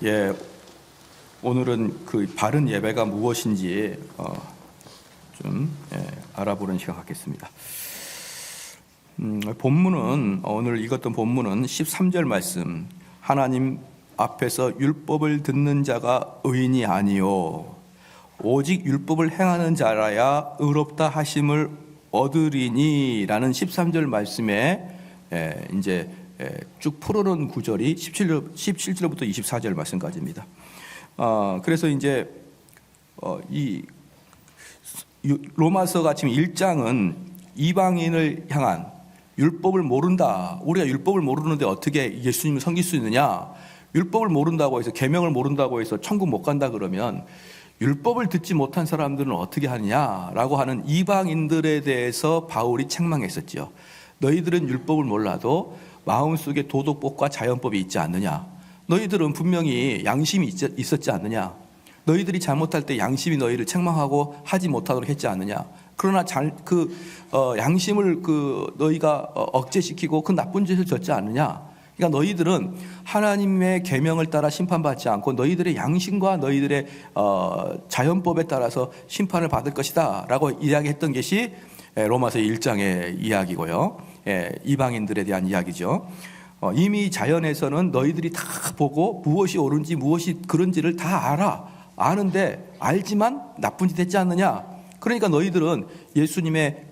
예, 오늘은 그 바른 예배가 무엇인지 좀 알아보는 시간 갖겠습니다. 본문은 오늘 읽었던 본문은 13절 말씀. 하나님 앞에서 율법을 듣는 자가 의인이 아니요 오직 율법을 행하는 자라야 의롭다 하심을 얻으리니라는 13절 말씀에 이제 쭉 풀어놓은 구절이 17절부터 24절 말씀까지입니다. 그래서 이제 이 로마서가 지금 1장은 이방인을 향한 율법을 모른다. 우리가 율법을 모르는데 어떻게 예수님을 섬길 수 있느냐? 율법을 모른다고 해서 계명을 모른다고 해서 천국 못 간다 그러면 율법을 듣지 못한 사람들은 어떻게 하느냐라고 하는 이방인들에 대해서 바울이 책망했었죠. 너희들은 율법을 몰라도 마음속에 도덕법과 자연법이 있지 않느냐? 너희들은 분명히 양심이 있었지 않느냐? 너희들이 잘못할 때 양심이 너희를 책망하고 하지 못하도록 했지 않느냐? 그러나 양심을 너희가 억제시키고 그 나쁜 짓을 졌지 않느냐? 그러니까 너희들은 하나님의 계명을 따라 심판받지 않고 너희들의 양심과 너희들의 자연법에 따라서 심판을 받을 것이다 라고 이야기했던 것이 로마서 1장의 이야기고요. 이방인들에 대한 이야기죠. 이미 자연에서는 너희들이 다 보고 무엇이 옳은지 무엇이 그런지를 다 아는데 알지만 나쁜 짓 했지 않느냐. 그러니까 너희들은 예수님의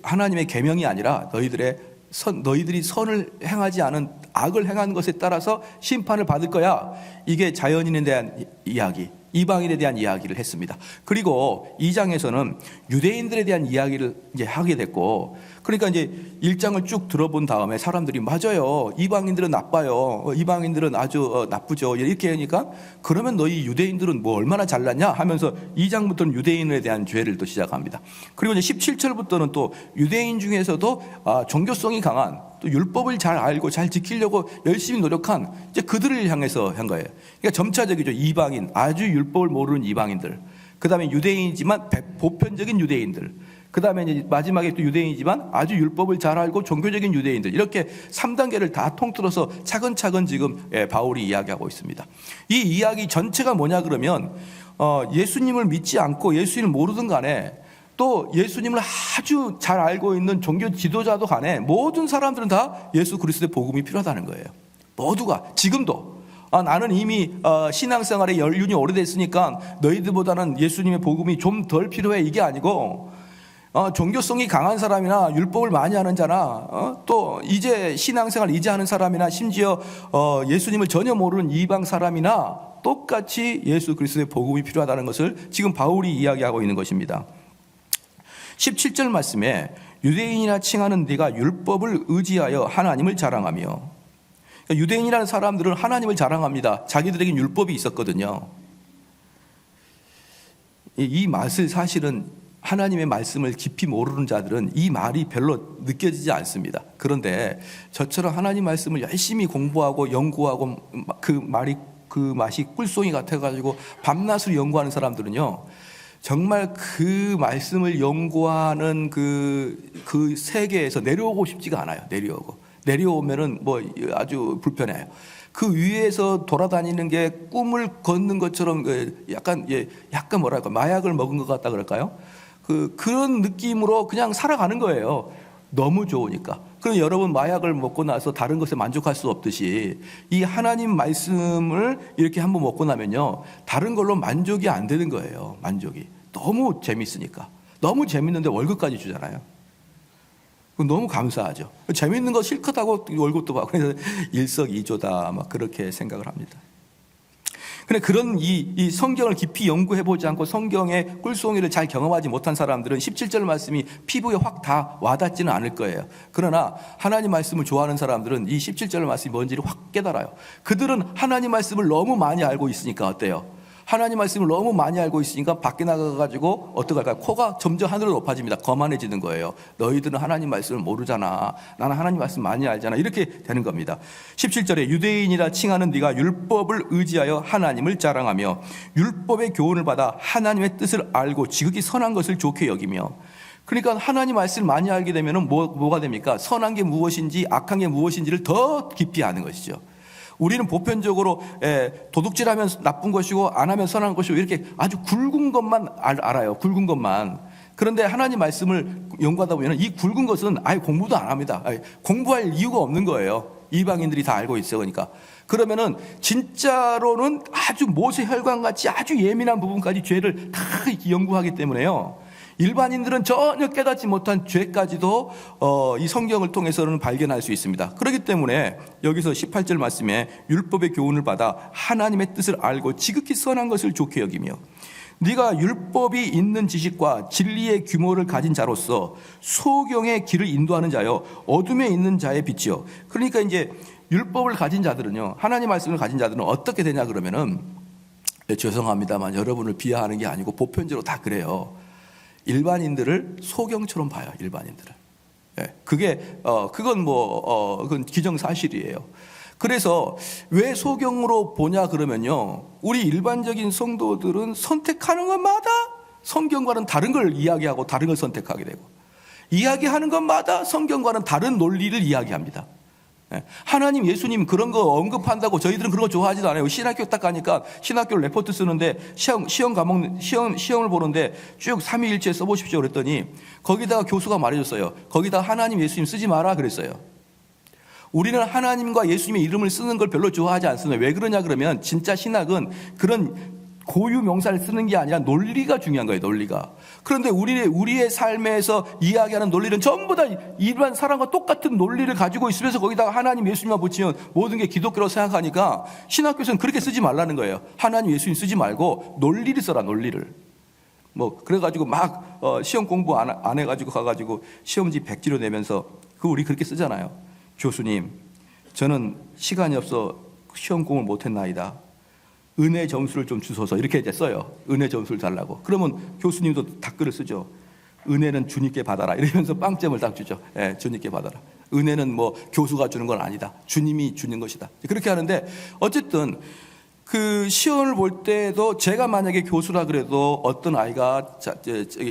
하나님의 계명이 아니라 너희들이 선을 행하지 않은 악을 행한 것에 따라서 심판을 받을 거야. 이게 자연인에 대한 이야기, 이방인에 대한 이야기를 했습니다. 그리고 2장에서는 유대인들에 대한 이야기를 이제 하게 됐고, 그러니까 이제 1장을 쭉 들어본 다음에 사람들이 맞아요. 이방인들은 나빠요. 이방인들은 아주 나쁘죠. 이렇게 하니까 그러면 너희 유대인들은 뭐 얼마나 잘났냐 하면서 2장부터는 유대인에 대한 죄를 또 시작합니다. 그리고 이제 17절부터는 또 유대인 중에서도 종교성이 강한 또 율법을 잘 알고 잘 지키려고 열심히 노력한 이제 그들을 향해서 한 거예요. 그러니까 점차적이죠. 이방인, 아주 율법을 모르는 이방인들. 그 다음에 유대인이지만 보편적인 유대인들. 그 다음에 이제 마지막에 또 유대인이지만 아주 율법을 잘 알고 종교적인 유대인들. 이렇게 3단계를 다 통틀어서 차근차근 지금 바울이 이야기하고 있습니다. 이 이야기 전체가 뭐냐 그러면 예수님을 믿지 않고 예수님을 모르든 간에 또 예수님을 아주 잘 알고 있는 종교 지도자도 간에 모든 사람들은 다 예수 그리스도의 복음이 필요하다는 거예요. 모두가 지금도 나는 이미 신앙생활에 연륜이 오래됐으니까 너희들보다는 예수님의 복음이 좀 덜 필요해 이게 아니고 종교성이 강한 사람이나 율법을 많이 하는 자나 또 이제 신앙생활 이제 하는 사람이나 심지어 예수님을 전혀 모르는 이방 사람이나 똑같이 예수 그리스도의 복음이 필요하다는 것을 지금 바울이 이야기하고 있는 것입니다. 17절 말씀에 유대인이라 칭하는 네가 율법을 의지하여 하나님을 자랑하며, 그러니까 유대인이라는 사람들은 하나님을 자랑합니다. 자기들에겐 율법이 있었거든요. 이 맛을 사실은 하나님의 말씀을 깊이 모르는 자들은 이 말이 별로 느껴지지 않습니다. 그런데 저처럼 하나님 말씀을 열심히 공부하고 연구하고 그 맛이 꿀송이 같아가지고 밤낮으로 연구하는 사람들은요, 정말 그 말씀을 연구하는 그 세계에서 내려오고 싶지가 않아요. 내려오면은 뭐 아주 불편해요. 그 위에서 돌아다니는 게 꿈을 걷는 것처럼 약간 뭐랄까 마약을 먹은 것 같다 그럴까요? 그런 느낌으로 그냥 살아가는 거예요. 너무 좋으니까. 그럼 여러분 마약을 먹고 나서 다른 것에 만족할 수 없듯이 이 하나님 말씀을 이렇게 한번 먹고 나면요, 다른 걸로 만족이 안 되는 거예요. 만족이 너무 재밌으니까. 너무 재밌는데 월급까지 주잖아요. 너무 감사하죠. 재밌는 거 실컷 하고 월급도 받고 그래서 일석이조다 막 그렇게 생각을 합니다. 근데 그런 이 성경을 깊이 연구해보지 않고 성경의 꿀송이를 잘 경험하지 못한 사람들은 17절 말씀이 피부에 확 다 와닿지는 않을 거예요. 그러나 하나님 말씀을 좋아하는 사람들은 이 17절 말씀이 뭔지를 확 깨달아요. 그들은 하나님 말씀을 너무 많이 알고 있으니까 어때요? 하나님 말씀을 너무 많이 알고 있으니까 밖에 나가가지고 어떡할까요? 코가 점점 하늘로 높아집니다. 거만해지는 거예요. 너희들은 하나님 말씀을 모르잖아. 나는 하나님 말씀 많이 알잖아. 이렇게 되는 겁니다. 17절에 유대인이라 칭하는 네가 율법을 의지하여 하나님을 자랑하며 율법의 교훈을 받아 하나님의 뜻을 알고 지극히 선한 것을 좋게 여기며. 그러니까 하나님 말씀을 많이 알게 되면 뭐가 됩니까? 선한 게 무엇인지 악한 게 무엇인지를 더 깊이 아는 것이죠. 우리는 보편적으로 도둑질하면 나쁜 것이고 안 하면 선한 것이고 이렇게 아주 굵은 것만 알아요. 굵은 것만. 그런데 하나님 말씀을 연구하다 보면 이 굵은 것은 아예 공부도 안 합니다. 공부할 이유가 없는 거예요. 이방인들이 다 알고 있어요. 그러면은 진짜로는 아주 모세 혈관같이 아주 예민한 부분까지 죄를 다 연구하기 때문에요. 일반인들은 전혀 깨닫지 못한 죄까지도 이 성경을 통해서는 발견할 수 있습니다. 그렇기 때문에 여기서 18절 말씀에 율법의 교훈을 받아 하나님의 뜻을 알고 지극히 선한 것을 좋게 여기며 네가 율법이 있는 지식과 진리의 규모를 가진 자로서 소경의 길을 인도하는 자여 어둠에 있는 자의 빛이요. 그러니까 이제 율법을 가진 자들은요, 하나님 말씀을 가진 자들은 어떻게 되냐 그러면은, 죄송합니다만 여러분을 비하하는 게 아니고 보편적으로 다 그래요. 일반인들을 소경처럼 봐요. 일반인들을. 그건 기정사실이에요. 그래서 왜 소경으로 보냐 그러면요, 우리 일반적인 성도들은 선택하는 것마다 성경과는 다른 걸 이야기하고 다른 걸 선택하게 되고, 이야기하는 것마다 성경과는 다른 논리를 이야기합니다. 하나님, 예수님 그런 거 언급한다고 저희들은 그런 거 좋아하지도 않아요. 신학교 딱 가니까 신학교 레포트 쓰는데 시험을 보는데 쭉 삼위일체 써보십시오 그랬더니 거기다가 교수가 말해줬어요. 거기다가 하나님, 예수님 쓰지 마라 그랬어요. 우리는 하나님과 예수님의 이름을 쓰는 걸 별로 좋아하지 않습니다. 왜 그러냐 그러면 진짜 신학은 그런 고유 명사를 쓰는 게 아니라 논리가 중요한 거예요. 논리가. 그런데 우리의 삶에서 이야기하는 논리는 전부 다 일반 사람과 똑같은 논리를 가지고 있으면서 거기다가 하나님, 예수님만 붙이면 모든 게 기독교라고 생각하니까 신학교에서는 그렇게 쓰지 말라는 거예요. 하나님, 예수님 쓰지 말고 논리를 써라. 논리를. 그래가지고 막 시험 공부 안 해가지고 가가지고 시험지 100지로 내면서 우리 그렇게 쓰잖아요. 교수님, 저는 시간이 없어 시험 공부를 못했나이다. 은혜 점수를 좀 주소서. 이렇게 이제 써요. 은혜 점수를 달라고. 그러면 교수님도 댓글을 쓰죠. 은혜는 주님께 받아라. 이러면서 빵점을 딱 주죠. 주님께 받아라. 은혜는 교수가 주는 건 아니다. 주님이 주는 것이다. 그렇게 하는데 어쨌든 그 시험을 볼 때도 제가 만약에 교수라 그래도 어떤 아이가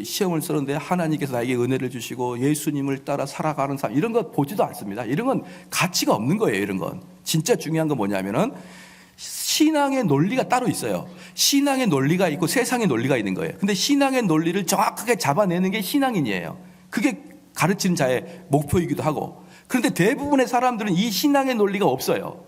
시험을 쓰는데 하나님께서 나에게 은혜를 주시고 예수님을 따라 살아가는 삶 이런 거 보지도 않습니다. 이런 건 가치가 없는 거예요. 이런 건. 진짜 중요한 건 뭐냐면은 신앙의 논리가 따로 있어요. 신앙의 논리가 있고 세상의 논리가 있는 거예요. 근데 신앙의 논리를 정확하게 잡아내는 게 신앙인이에요. 그게 가르치는 자의 목표이기도 하고. 그런데 대부분의 사람들은 이 신앙의 논리가 없어요.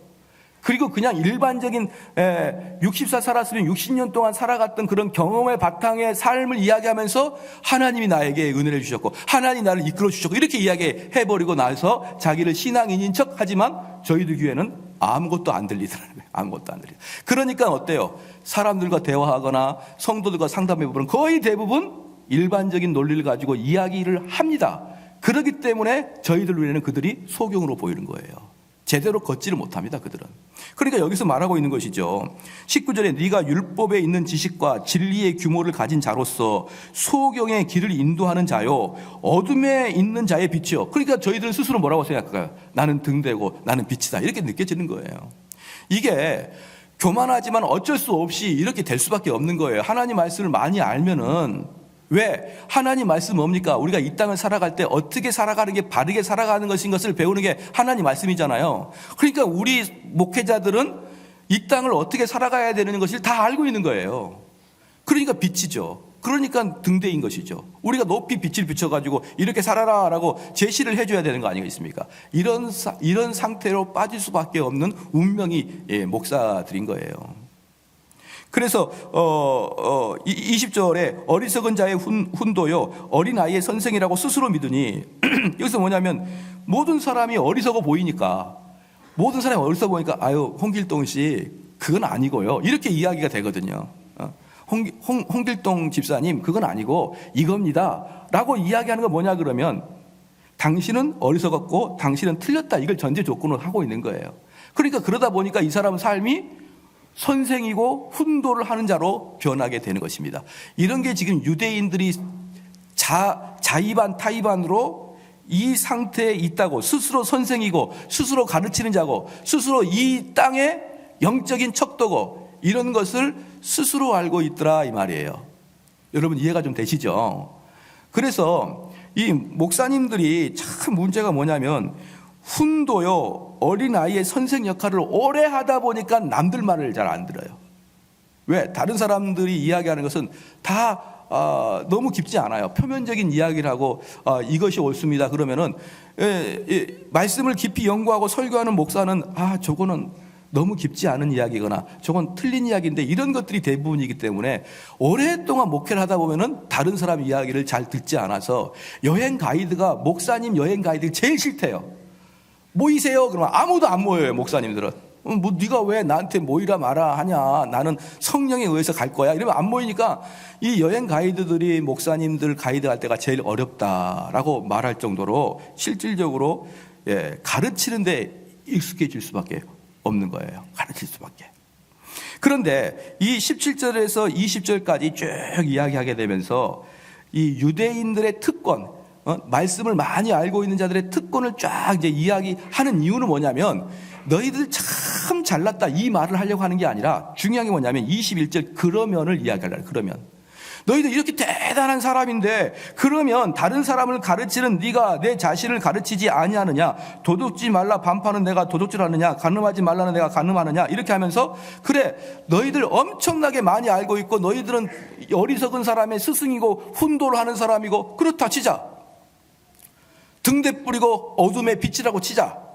그리고 그냥 일반적인 60살 살았으면 60년 동안 살아갔던 그런 경험의 바탕의 삶을 이야기하면서 하나님이 나에게 은혜를 주셨고 하나님이 나를 이끌어 주셨고 이렇게 이야기해버리고 나서 자기를 신앙인인 척 하지만 저희들 교회는 아무것도 안 들리더라고요. 아무것도 안 들리더라고요. 그러니까 어때요? 사람들과 대화하거나 성도들과 상담해보면 거의 대부분 일반적인 논리를 가지고 이야기를 합니다. 그렇기 때문에 저희들 눈에는 그들이 소경으로 보이는 거예요. 제대로 걷지를 못합니다. 그들은. 그러니까 여기서 말하고 있는 것이죠. 19절에 네가 율법에 있는 지식과 진리의 규모를 가진 자로서 소경의 길을 인도하는 자요 어둠에 있는 자의 빛이요. 그러니까 저희들은 스스로 뭐라고 생각할까요? 나는 등대고 나는 빛이다. 이렇게 느껴지는 거예요. 이게 교만하지만 어쩔 수 없이 이렇게 될 수밖에 없는 거예요. 하나님 말씀을 많이 알면은 왜? 하나님 말씀 뭡니까? 우리가 이 땅을 살아갈 때 어떻게 살아가는 게 바르게 살아가는 것인 것을 배우는 게 하나님 말씀이잖아요. 그러니까 우리 목회자들은 이 땅을 어떻게 살아가야 되는 것을 다 알고 있는 거예요. 그러니까 빛이죠. 그러니까 등대인 것이죠. 우리가 높이 빛을 비춰가지고 이렇게 살아라라고 제시를 해줘야 되는 거 아니겠습니까? 이런 상태로 빠질 수밖에 없는 운명이 목사들인 거예요. 그래서 20절에 어리석은 자의 훈도요 어린아이의 선생이라고 스스로 믿으니 여기서 뭐냐면 모든 사람이 어리석어 보이니까 아유 홍길동 씨 그건 아니고요 이렇게 이야기가 되거든요. 홍길동 집사님 그건 아니고 이겁니다 라고 이야기하는 건 뭐냐 그러면 당신은 어리석었고 당신은 틀렸다 이걸 전제 조건으로 하고 있는 거예요. 그러니까 그러다 보니까 이 사람의 삶이 선생이고 훈도를 하는 자로 변하게 되는 것입니다. 이런 게 지금 유대인들이 자의반 타의반으로 이 상태에 있다고 스스로 선생이고 스스로 가르치는 자고 스스로 이 땅의 영적인 척도고 이런 것을 스스로 알고 있더라 이 말이에요. 여러분 이해가 좀 되시죠? 그래서 이 목사님들이 참 문제가 뭐냐면 훈도요, 어린아이의 선생 역할을 오래 하다 보니까 남들 말을 잘 안 들어요. 왜? 다른 사람들이 이야기하는 것은 다 너무 깊지 않아요. 표면적인 이야기를 하고 이것이 옳습니다 그러면은 말씀을 깊이 연구하고 설교하는 목사는 저거는 너무 깊지 않은 이야기거나 저건 틀린 이야기인데, 이런 것들이 대부분이기 때문에 오랫동안 목회를 하다 보면은 다른 사람 이야기를 잘 듣지 않아서 여행 가이드가, 목사님 여행 가이드가 제일 싫대요. 모이세요 그러면 아무도 안 모여요. 목사님들은 네가 왜 나한테 모이라 마라 하냐, 나는 성령에 의해서 갈 거야 이러면 안 모이니까 이 여행 가이드들이 목사님들 가이드할 때가 제일 어렵다라고 말할 정도로 실질적으로 가르치는데 익숙해질 수밖에 없는 거예요. 가르칠 수밖에. 그런데 이 17절에서 20절까지 쭉 이야기하게 되면서 이 유대인들의 특권, 말씀을 많이 알고 있는 자들의 특권을 쫙 이제 이야기하는 이유는 뭐냐면, 너희들 참 잘났다 이 말을 하려고 하는 게 아니라 중요한 게 뭐냐면 21절 그러면을 이야기하려고. 그러면 너희들 이렇게 대단한 사람인데 그러면 다른 사람을 가르치는 네가 내 자신을 가르치지 아니하느냐, 도둑질 말라 반파는 내가 도둑질하느냐, 간음하지 말라는 내가 간음하느냐, 이렇게 하면서 그래 너희들 엄청나게 많이 알고 있고 너희들은 어리석은 사람의 스승이고 훈도를 하는 사람이고 그렇다 치자. 등대 뿌리고 어둠의 빛이라고 치자.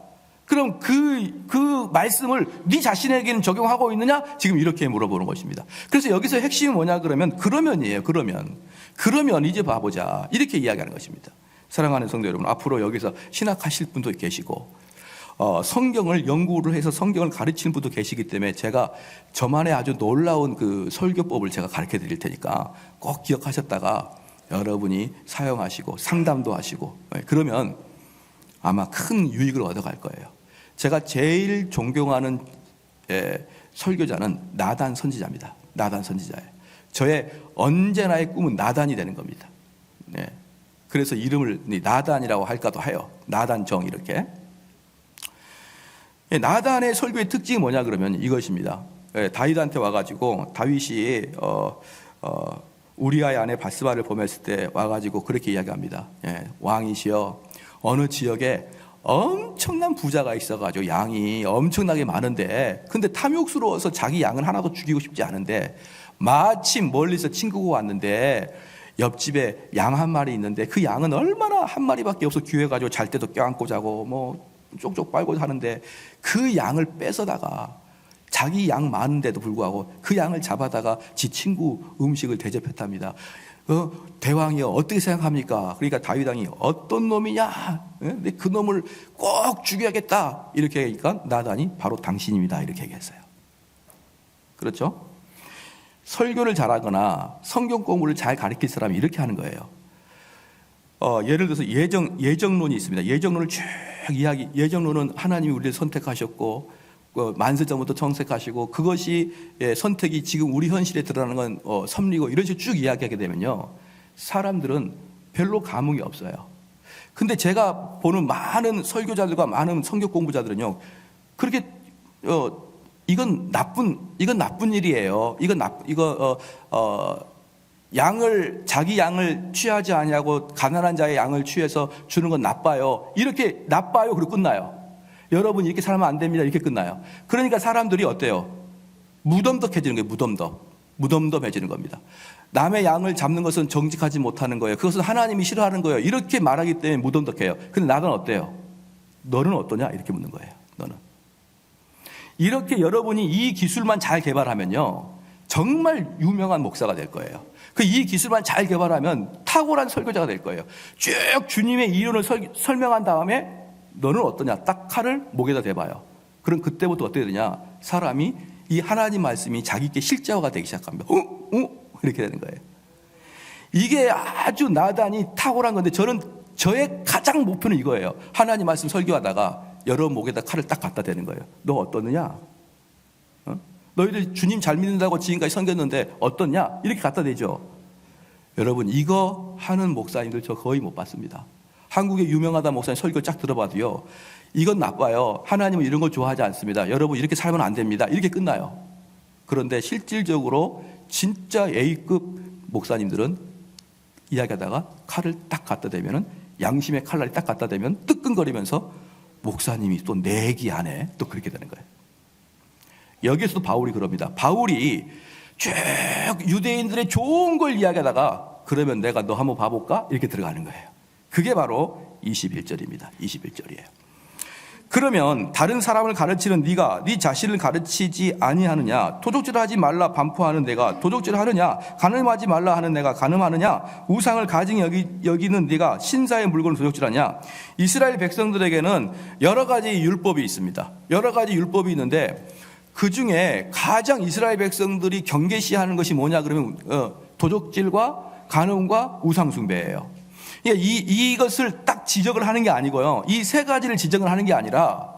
그럼 그 말씀을 네 자신에게는 적용하고 있느냐? 지금 이렇게 물어보는 것입니다. 그래서 여기서 핵심이 뭐냐 그러면 그러면이에요. 그러면 이제 봐보자 이렇게 이야기하는 것입니다. 사랑하는 성도 여러분, 앞으로 여기서 신학하실 분도 계시고 성경을 연구를 해서 성경을 가르치는 분도 계시기 때문에 제가 저만의 아주 놀라운 그 설교법을 제가 가르쳐 드릴 테니까 꼭 기억하셨다가 여러분이 사용하시고 상담도 하시고 그러면 아마 큰 유익을 얻어갈 거예요. 제가 제일 존경하는 설교자는 나단 선지자입니다. 나단 선지자예요. 저의 언제나의 꿈은 나단이 되는 겁니다. 그래서 이름을 나단이라고 할까도 해요. 나단정 이렇게. 나단의 설교의 특징이 뭐냐 그러면 이것입니다. 다윗한테 와가지고 다윗이 우리아의 아내 바스바를 보냈을 때 와가지고 그렇게 이야기합니다. 왕이시여, 어느 지역에 엄청난 부자가 있어가지고 양이 엄청나게 많은데 근데 탐욕스러워서 자기 양은 하나도 죽이고 싶지 않은데 마침 멀리서 친구가 왔는데 옆집에 양 한 마리 있는데 그 양은 얼마나 한 마리밖에 없어 귀해가지고 잘 때도 껴안고 자고 뭐 쪽쪽 빨고 하는데 그 양을 뺏어다가 자기 양 많은데도 불구하고 그 양을 잡아다가 지 친구 음식을 대접했답니다. 대왕이여 어떻게 생각합니까? 그러니까 다윗 왕이 어떤 놈이냐? 근데 그 놈을 꼭 죽여야겠다 이렇게 하니까 나단이 바로 당신입니다 이렇게 얘기했어요. 그렇죠? 설교를 잘하거나 성경 공부를 잘 가르칠 사람이 이렇게 하는 거예요. 예를 들어서 예정론이 있습니다. 예정론을 쭉 예정론은 하나님이 우리를 선택하셨고 만세전부터 정색하시고 그것이 선택이 지금 우리 현실에 드러나는 건 섭리고 이런 식으로 쭉 이야기하게 되면요, 사람들은 별로 감흥이 없어요. 근데 제가 보는 많은 설교자들과 많은 성경 공부자들은요, 그렇게 이건 나쁜 일이에요. 자기 양을 취하지 아니하고 가난한 자의 양을 취해서 주는 건 나빠요. 이렇게 나빠요. 그리고 끝나요. 여러분 이렇게 살면 안 됩니다. 이렇게 끝나요. 그러니까 사람들이 어때요? 무덤덤해지는 거예요. 무덤덤해지는 겁니다. 남의 양을 잡는 것은 정직하지 못하는 거예요. 그것은 하나님이 싫어하는 거예요. 이렇게 말하기 때문에 무덤덤해요. 근데 나는 어때요? 너는 어떠냐? 이렇게 묻는 거예요. 너는. 이렇게 여러분이 이 기술만 잘 개발하면요, 정말 유명한 목사가 될 거예요. 이 기술만 잘 개발하면 탁월한 설교자가 될 거예요. 쭉 주님의 이론을 설명한 다음에 너는 어떠냐? 딱 칼을 목에다 대봐요. 그럼 그때부터 어떻게 되냐? 사람이 이 하나님 말씀이 자기께 실제화가 되기 시작합니다. 이렇게 되는 거예요. 이게 아주 나단이 탁월한 건데 저의 가장 목표는 이거예요. 하나님 말씀 설교하다가 여러분 목에다 칼을 딱 갖다 대는 거예요. 너 어떠느냐? 너희들 주님 잘 믿는다고 지금까지 섬겼는데 어떠냐? 이렇게 갖다 대죠. 여러분 이거 하는 목사님들 저 거의 못 봤습니다. 한국의 유명하다 목사님 설교 쫙 들어봐도요, 이건 나빠요. 하나님은 이런 걸 좋아하지 않습니다. 여러분 이렇게 살면 안 됩니다. 이렇게 끝나요. 그런데 실질적으로 진짜 A급 목사님들은 이야기하다가 칼을 딱 갖다 대면은 양심의 칼날이 딱 갖다 대면 뜨끈거리면서 목사님이 또 내기 안에 또 그렇게 되는 거예요. 여기에서도 바울이 그럽니다. 바울이 쭉 유대인들의 좋은 걸 이야기하다가 그러면 내가 너 한번 봐볼까? 이렇게 들어가는 거예요. 그게 바로 21절입니다. 21절이에요. 그러면 다른 사람을 가르치는 네가 네 자신을 가르치지 아니하느냐? 도적질하지 말라 반포하는 내가 도적질하느냐? 간음하지 말라 하는 내가 간음하느냐? 우상을 가증히 여기는 네가 신사의 물건을 도적질하냐? 이스라엘 백성들에게는 여러 가지 율법이 있습니다. 여러 가지 율법이 있는데 그 중에 가장 이스라엘 백성들이 경계시하는 것이 뭐냐 그러면 도적질과 간음과 우상숭배예요. 이것을 딱 지적을 하는 게 아니고요. 이 세 가지를 지적을 하는 게 아니라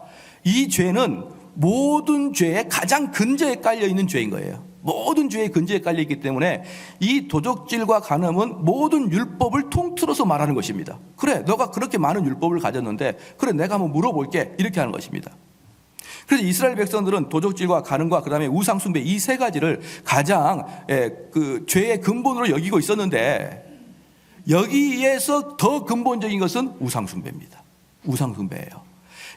이 죄는 모든 죄의 가장 근저에 깔려 있는 죄인 거예요. 모든 죄의 근저에 깔려 있기 때문에 이 도적질과 간음은 모든 율법을 통틀어서 말하는 것입니다. 그래, 너가 그렇게 많은 율법을 가졌는데 그래, 내가 한번 물어볼게. 이렇게 하는 것입니다. 그래서 이스라엘 백성들은 도적질과 간음과 그다음에 우상 숭배 이 세 가지를 가장 그 죄의 근본으로 여기고 있었는데 여기에서 더 근본적인 것은 우상 숭배입니다. 우상 숭배예요.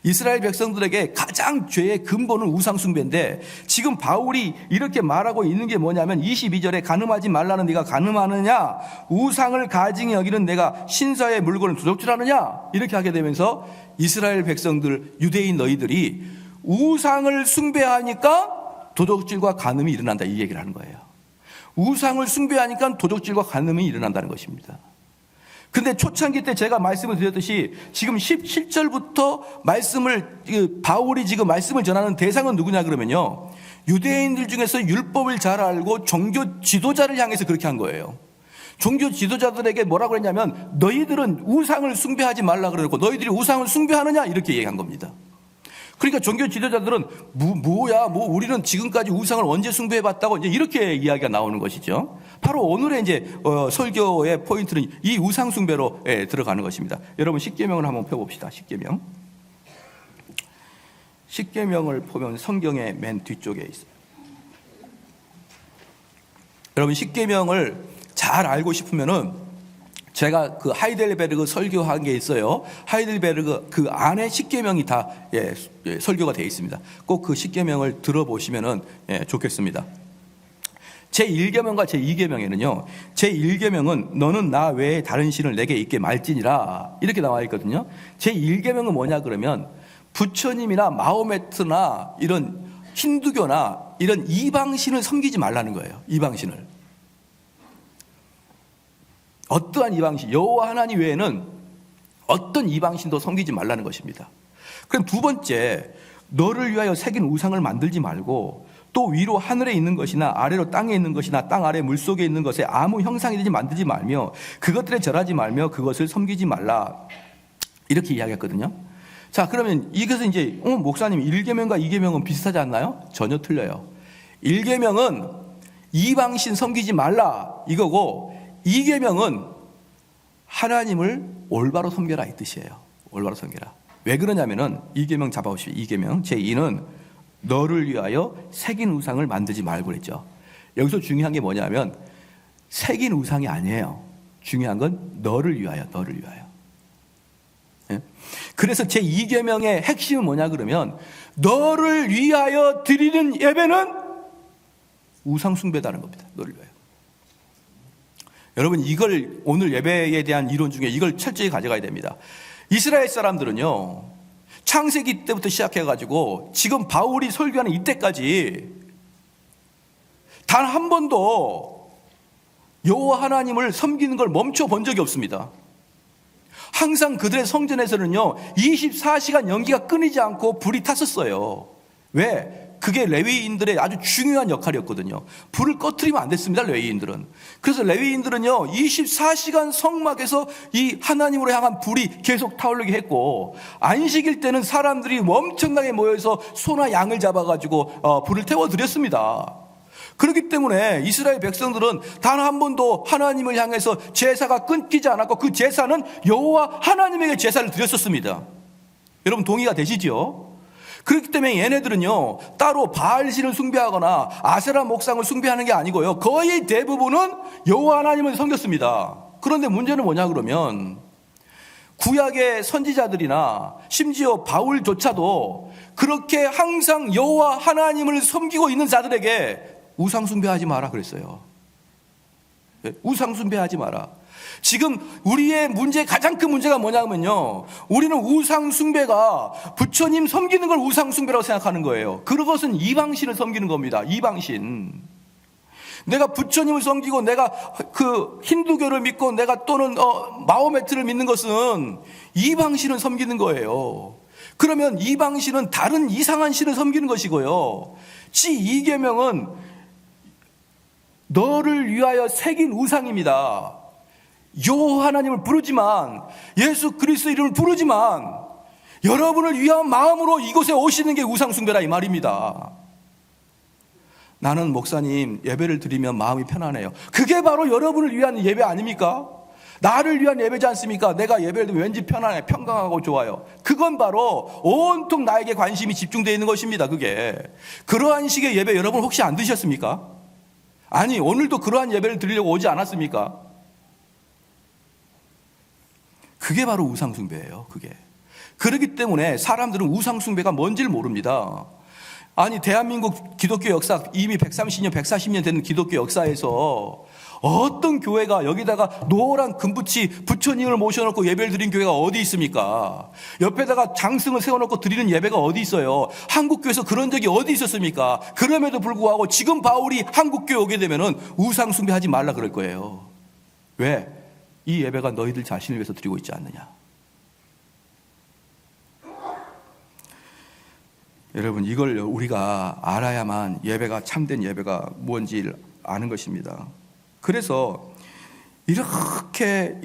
이스라엘 백성들에게 가장 죄의 근본은 우상 숭배인데 지금 바울이 이렇게 말하고 있는 게 뭐냐면 22절에 간음하지 말라는 네가 간음하느냐? 우상을 가증히 여기는 내가 신사의 물건을 도적질하느냐? 이렇게 하게 되면서 이스라엘 백성들 유대인 너희들이 우상을 숭배하니까 도적질과 간음이 일어난다 이 얘기를 하는 거예요. 우상을 숭배하니까 도적질과 간음이 일어난다는 것입니다. 근데 초창기 때 제가 말씀을 드렸듯이 지금 17절부터 바울이 지금 말씀을 전하는 대상은 누구냐 그러면요. 유대인들 중에서 율법을 잘 알고 종교 지도자를 향해서 그렇게 한 거예요. 종교 지도자들에게 뭐라고 했냐면 너희들은 우상을 숭배하지 말라 그러고 너희들이 우상을 숭배하느냐 이렇게 얘기한 겁니다. 그러니까 종교 지도자들은 우리는 지금까지 우상을 언제 숭배해봤다고 이제 이렇게 이야기가 나오는 것이죠. 바로 오늘의 이제 설교의 포인트는 이 우상 숭배로 들어가는 것입니다. 여러분 십계명을 한번 펴봅시다. 십계명을 보면 성경의 맨 뒤쪽에 있어요. 여러분 십계명을 잘 알고 싶으면은 제가 그 하이델베르그 설교한 게 있어요. 하이델베르그 그 안에 십계명이 다 설교가 되어 있습니다. 꼭 그 십계명을 들어보시면은 좋겠습니다. 제1계명과 제2계명에는요. 제1계명은 너는 나 외에 다른 신을 내게 있게 말지니라 이렇게 나와 있거든요. 제1계명은 뭐냐 그러면 부처님이나 마호메트나 이런 힌두교나 이런 이방신을 섬기지 말라는 거예요. 이방신을. 어떠한 이방신, 여호와 하나님 외에는 어떤 이방신도 섬기지 말라는 것입니다. 그럼 두 번째, 너를 위하여 새긴 우상을 만들지 말고 또 위로 하늘에 있는 것이나 아래로 땅에 있는 것이나 땅 아래 물속에 있는 것에 아무 형상이든지 만들지 말며 그것들에 절하지 말며 그것을 섬기지 말라 이렇게 이야기했거든요. 자, 그러면 이것은 이제 목사님 1계명과 2계명은 비슷하지 않나요? 전혀 틀려요. 1계명은 이방신 섬기지 말라 이거고 2계명은 하나님을 올바로 섬겨라 이 뜻이에요. 올바로 섬겨라. 왜 그러냐면은 2계명 잡아보시오. 2계명 제2는 너를 위하여 새긴 우상을 만들지 말고 그랬죠. 여기서 중요한 게 뭐냐면 새긴 우상이 아니에요. 중요한 건 너를 위하여. 예? 그래서 제2계명의 핵심은 뭐냐 그러면 너를 위하여 드리는 예배는 우상 숭배다는 겁니다. 너를 위하여. 여러분 이걸 오늘 예배에 대한 이론 중에 이걸 철저히 가져가야 됩니다. 이스라엘 사람들은요 창세기 때부터 시작해가지고 지금 바울이 설교하는 이때까지 단 한 번도 여호와 하나님을 섬기는 걸 멈춰 본 적이 없습니다. 항상 그들의 성전에서는요 24시간 연기가 끊이지 않고 불이 탔었어요. 왜? 그게 레위인들의 아주 중요한 역할이었거든요. 불을 꺼트리면 안 됐습니다. 레위인들은. 그래서 레위인들은요 24시간 성막에서 이 하나님으로 향한 불이 계속 타오르게 했고 안식일 때는 사람들이 엄청나게 모여서 소나 양을 잡아가지고 불을 태워드렸습니다. 그렇기 때문에 이스라엘 백성들은 단 한 번도 하나님을 향해서 제사가 끊기지 않았고 그 제사는 여호와 하나님에게 제사를 드렸었습니다. 여러분 동의가 되시죠? 그렇기 때문에 얘네들은요 따로 바알신을 숭배하거나 아세라 목상을 숭배하는 게 아니고요 거의 대부분은 여호와 하나님을 섬겼습니다. 그런데 문제는 뭐냐 그러면 구약의 선지자들이나 심지어 바울조차도 그렇게 항상 여호와 하나님을 섬기고 있는 자들에게 우상 숭배하지 마라 그랬어요. 우상 숭배하지 마라. 지금 우리의 가장 큰 문제가 뭐냐면요, 우리는 우상 숭배가 부처님 섬기는 걸 우상 숭배라고 생각하는 거예요. 그것은 이방신을 섬기는 겁니다. 이방신. 내가 부처님을 섬기고 내가 그 힌두교를 믿고 내가 또는 마호메트를 믿는 것은 이방신을 섬기는 거예요. 그러면 이방신은 다른 이상한 신을 섬기는 것이고요, 지2계명은 너를 위하여 새긴 우상입니다. 여호와 하나님을 부르지만, 예수 그리스도 이름을 부르지만 여러분을 위한 마음으로 이곳에 오시는 게 우상 숭배라 이 말입니다. 나는 목사님 예배를 드리면 마음이 편안해요. 그게 바로 여러분을 위한 예배 아닙니까? 나를 위한 예배지 않습니까? 내가 예배를 드리면 왠지 편안해, 평강하고 좋아요. 그건 바로 온통 나에게 관심이 집중되어 있는 것입니다. 그게 그러한 식의 예배 여러분 혹시 안 드셨습니까? 아니, 오늘도 그러한 예배를 드리려고 오지 않았습니까? 그게 바로 우상숭배예요. 그게. 그렇기 때문에 사람들은 우상숭배가 뭔지를 모릅니다. 아니, 대한민국 기독교 역사 이미 130년, 140년 되는 기독교 역사에서 어떤 교회가 여기다가 노란 금붙이 부처님을 모셔놓고 예배를 드린 교회가 어디 있습니까? 옆에다가 장승을 세워놓고 드리는 예배가 어디 있어요? 한국교회에서 그런 적이 어디 있었습니까? 그럼에도 불구하고 지금 바울이 한국교회 오게 되면은 우상숭배하지 말라 그럴 거예요. 왜? 이 예배가 너희들 자신을 위해서 드리고 있지 않느냐. 여러분, 이걸 우리가 알아야만 예배가 참된 예배가 뭔지 아는 것입니다. 그래서 이렇게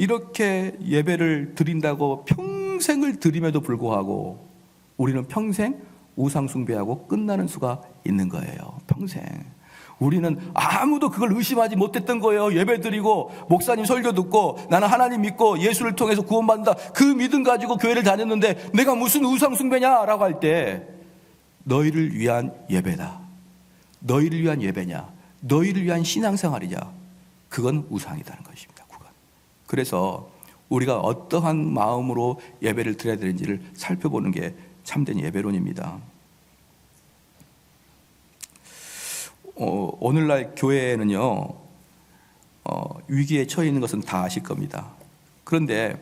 예배를 드린다고 평생을 드림에도 불구하고 우리는 평생 우상 숭배하고 끝나는 수가 있는 거예요. 평생. 우리는 아무도 그걸 의심하지 못했던 거예요. 예배 드리고 목사님 설교 듣고 나는 하나님 믿고 예수를 통해서 구원받는다, 그 믿음 가지고 교회를 다녔는데 내가 무슨 우상 숭배냐라고 할 때, 너희를 위한 예배다, 너희를 위한 예배냐, 너희를 위한 신앙생활이냐, 그건 우상이라는 것입니다. 그건. 그래서 우리가 어떠한 마음으로 예배를 드려야 되는지를 살펴보는 게 참된 예배론입니다. 오늘날 교회에는요, 위기에 처해 있는 것은 다 아실 겁니다. 그런데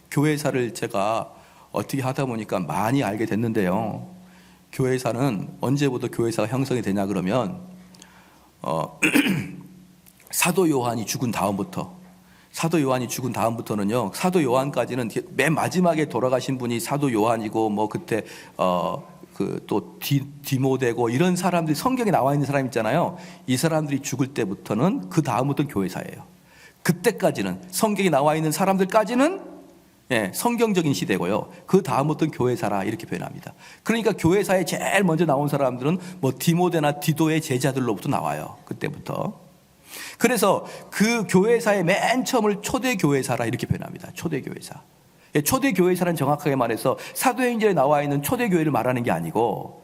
교회사를 제가 어떻게 하다 보니까 많이 알게 됐는데요, 교회사는 언제부터 교회사가 형성이 되냐 그러면 사도 요한이 죽은 다음부터는요, 사도 요한까지는 맨 마지막에 돌아가신 분이 사도 요한이고, 뭐 그때 또 디모데고 이런 사람들이 성경에 나와 있는 사람 있잖아요. 이 사람들이 죽을 때부터는 그 다음부터는 교회사예요. 그때까지는 성경에 나와 있는 사람들까지는 성경적인 시대고요. 그 다음부터는 교회사라 이렇게 표현합니다. 그러니까 교회사에 제일 먼저 나온 사람들은 뭐 디모데나 디도의 제자들로부터 나와요. 그때부터. 그래서 그 교회사의 맨 처음을 초대교회사라 이렇게 표현합니다. 초대교회사. 초대교회사는 정확하게 말해서 사도행전에 나와 있는 초대교회를 말하는 게 아니고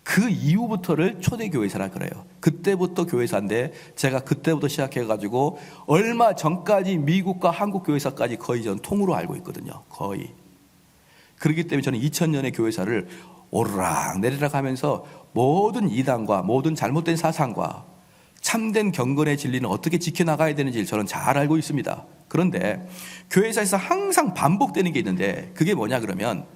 그 이후부터를 초대교회사라 그래요. 그때부터 교회사인데 제가 그때부터 시작해가지고 얼마 전까지 미국과 한국 교회사까지 거의 전 통으로 알고 있거든요. 거의. 그렇기 때문에 저는 2000년의 교회사를 오르락 내리락 하면서 모든 이단과 모든 잘못된 사상과 참된 경건의 진리는 어떻게 지켜나가야 되는지 저는 잘 알고 있습니다. 그런데 교회사에서 항상 반복되는 게 있는데, 그게 뭐냐 그러면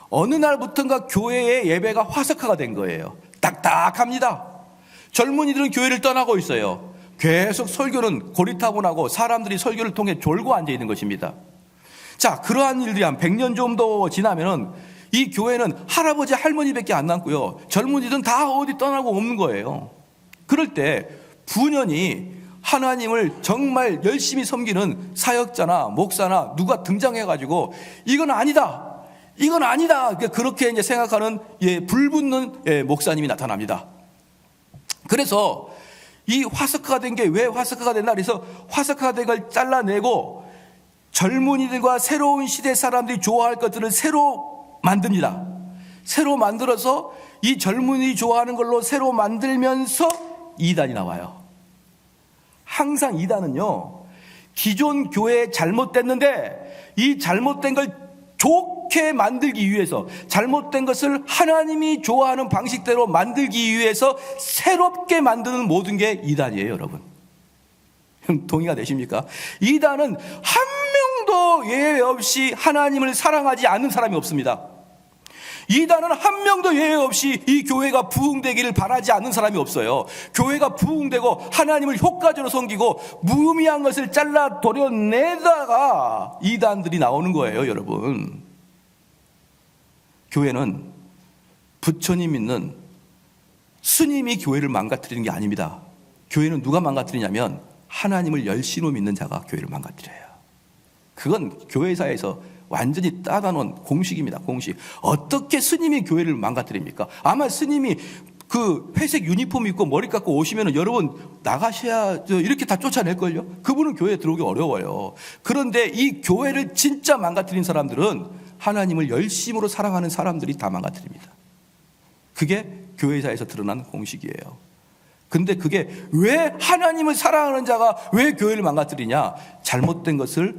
어느 날부턴가 교회의 예배가 화석화가 된 거예요. 딱딱합니다. 젊은이들은 교회를 떠나고 있어요. 계속 설교는 고리타분하고 사람들이 설교를 통해 졸고 앉아 있는 것입니다. 자, 그러한 일들이 한 100년 정도 지나면은 이 교회는 할아버지 할머니밖에 안 남고요, 젊은이들은 다 어디 떠나고 없는 거예요. 그럴 때 부년이 하나님을 정말 열심히 섬기는 사역자나 목사나 누가 등장해가지고 이건 아니다, 이건 아니다, 그렇게 이제 생각하는 불붙는 목사님이 나타납니다. 그래서 이 화석화가 된 게 왜 화석화가 됐나 그래서 화석화가 된 걸 잘라내고 젊은이들과 새로운 시대 사람들이 좋아할 것들을 새로 만듭니다. 새로 만들어서 이 젊은이들이 좋아하는 걸로 새로 만들면서 이단이 나와요. 항상 이단은요, 기존 교회에 잘못됐는데 이 잘못된 걸 좋게 만들기 위해서, 잘못된 것을 하나님이 좋아하는 방식대로 만들기 위해서 새롭게 만드는 모든 게 이단이에요, 여러분. 동의가 되십니까? 이단은 한 명도 예외 없이 하나님을 사랑하지 않는 사람이 없습니다. 이단은 한 명도 예외 없이 이 교회가 부흥되기를 바라지 않는 사람이 없어요. 교회가 부흥되고 하나님을 효과적으로 섬기고 무의미한 것을 잘라 도려내다가 이단들이 나오는 거예요, 여러분. 교회는 부처님 믿는 스님이 교회를 망가뜨리는 게 아닙니다. 교회는 누가 망가뜨리냐면 하나님을 열심으로 믿는 자가 교회를 망가뜨려요. 그건 교회사에서 완전히 따다놓은 공식입니다. 공식. 어떻게 스님이 교회를 망가뜨립니까? 아마 스님이 그 회색 유니폼 입고 머리 깎고 오시면 여러분 나가셔야죠, 이렇게 다 쫓아낼걸요. 그분은 교회에 들어오기 어려워요. 그런데 이 교회를 진짜 망가뜨린 사람들은 하나님을 열심으로 사랑하는 사람들이 다 망가뜨립니다. 그게 교회사에서 드러난 공식이에요. 근데 그게 왜 하나님을 사랑하는 자가 왜 교회를 망가뜨리냐? 잘못된 것을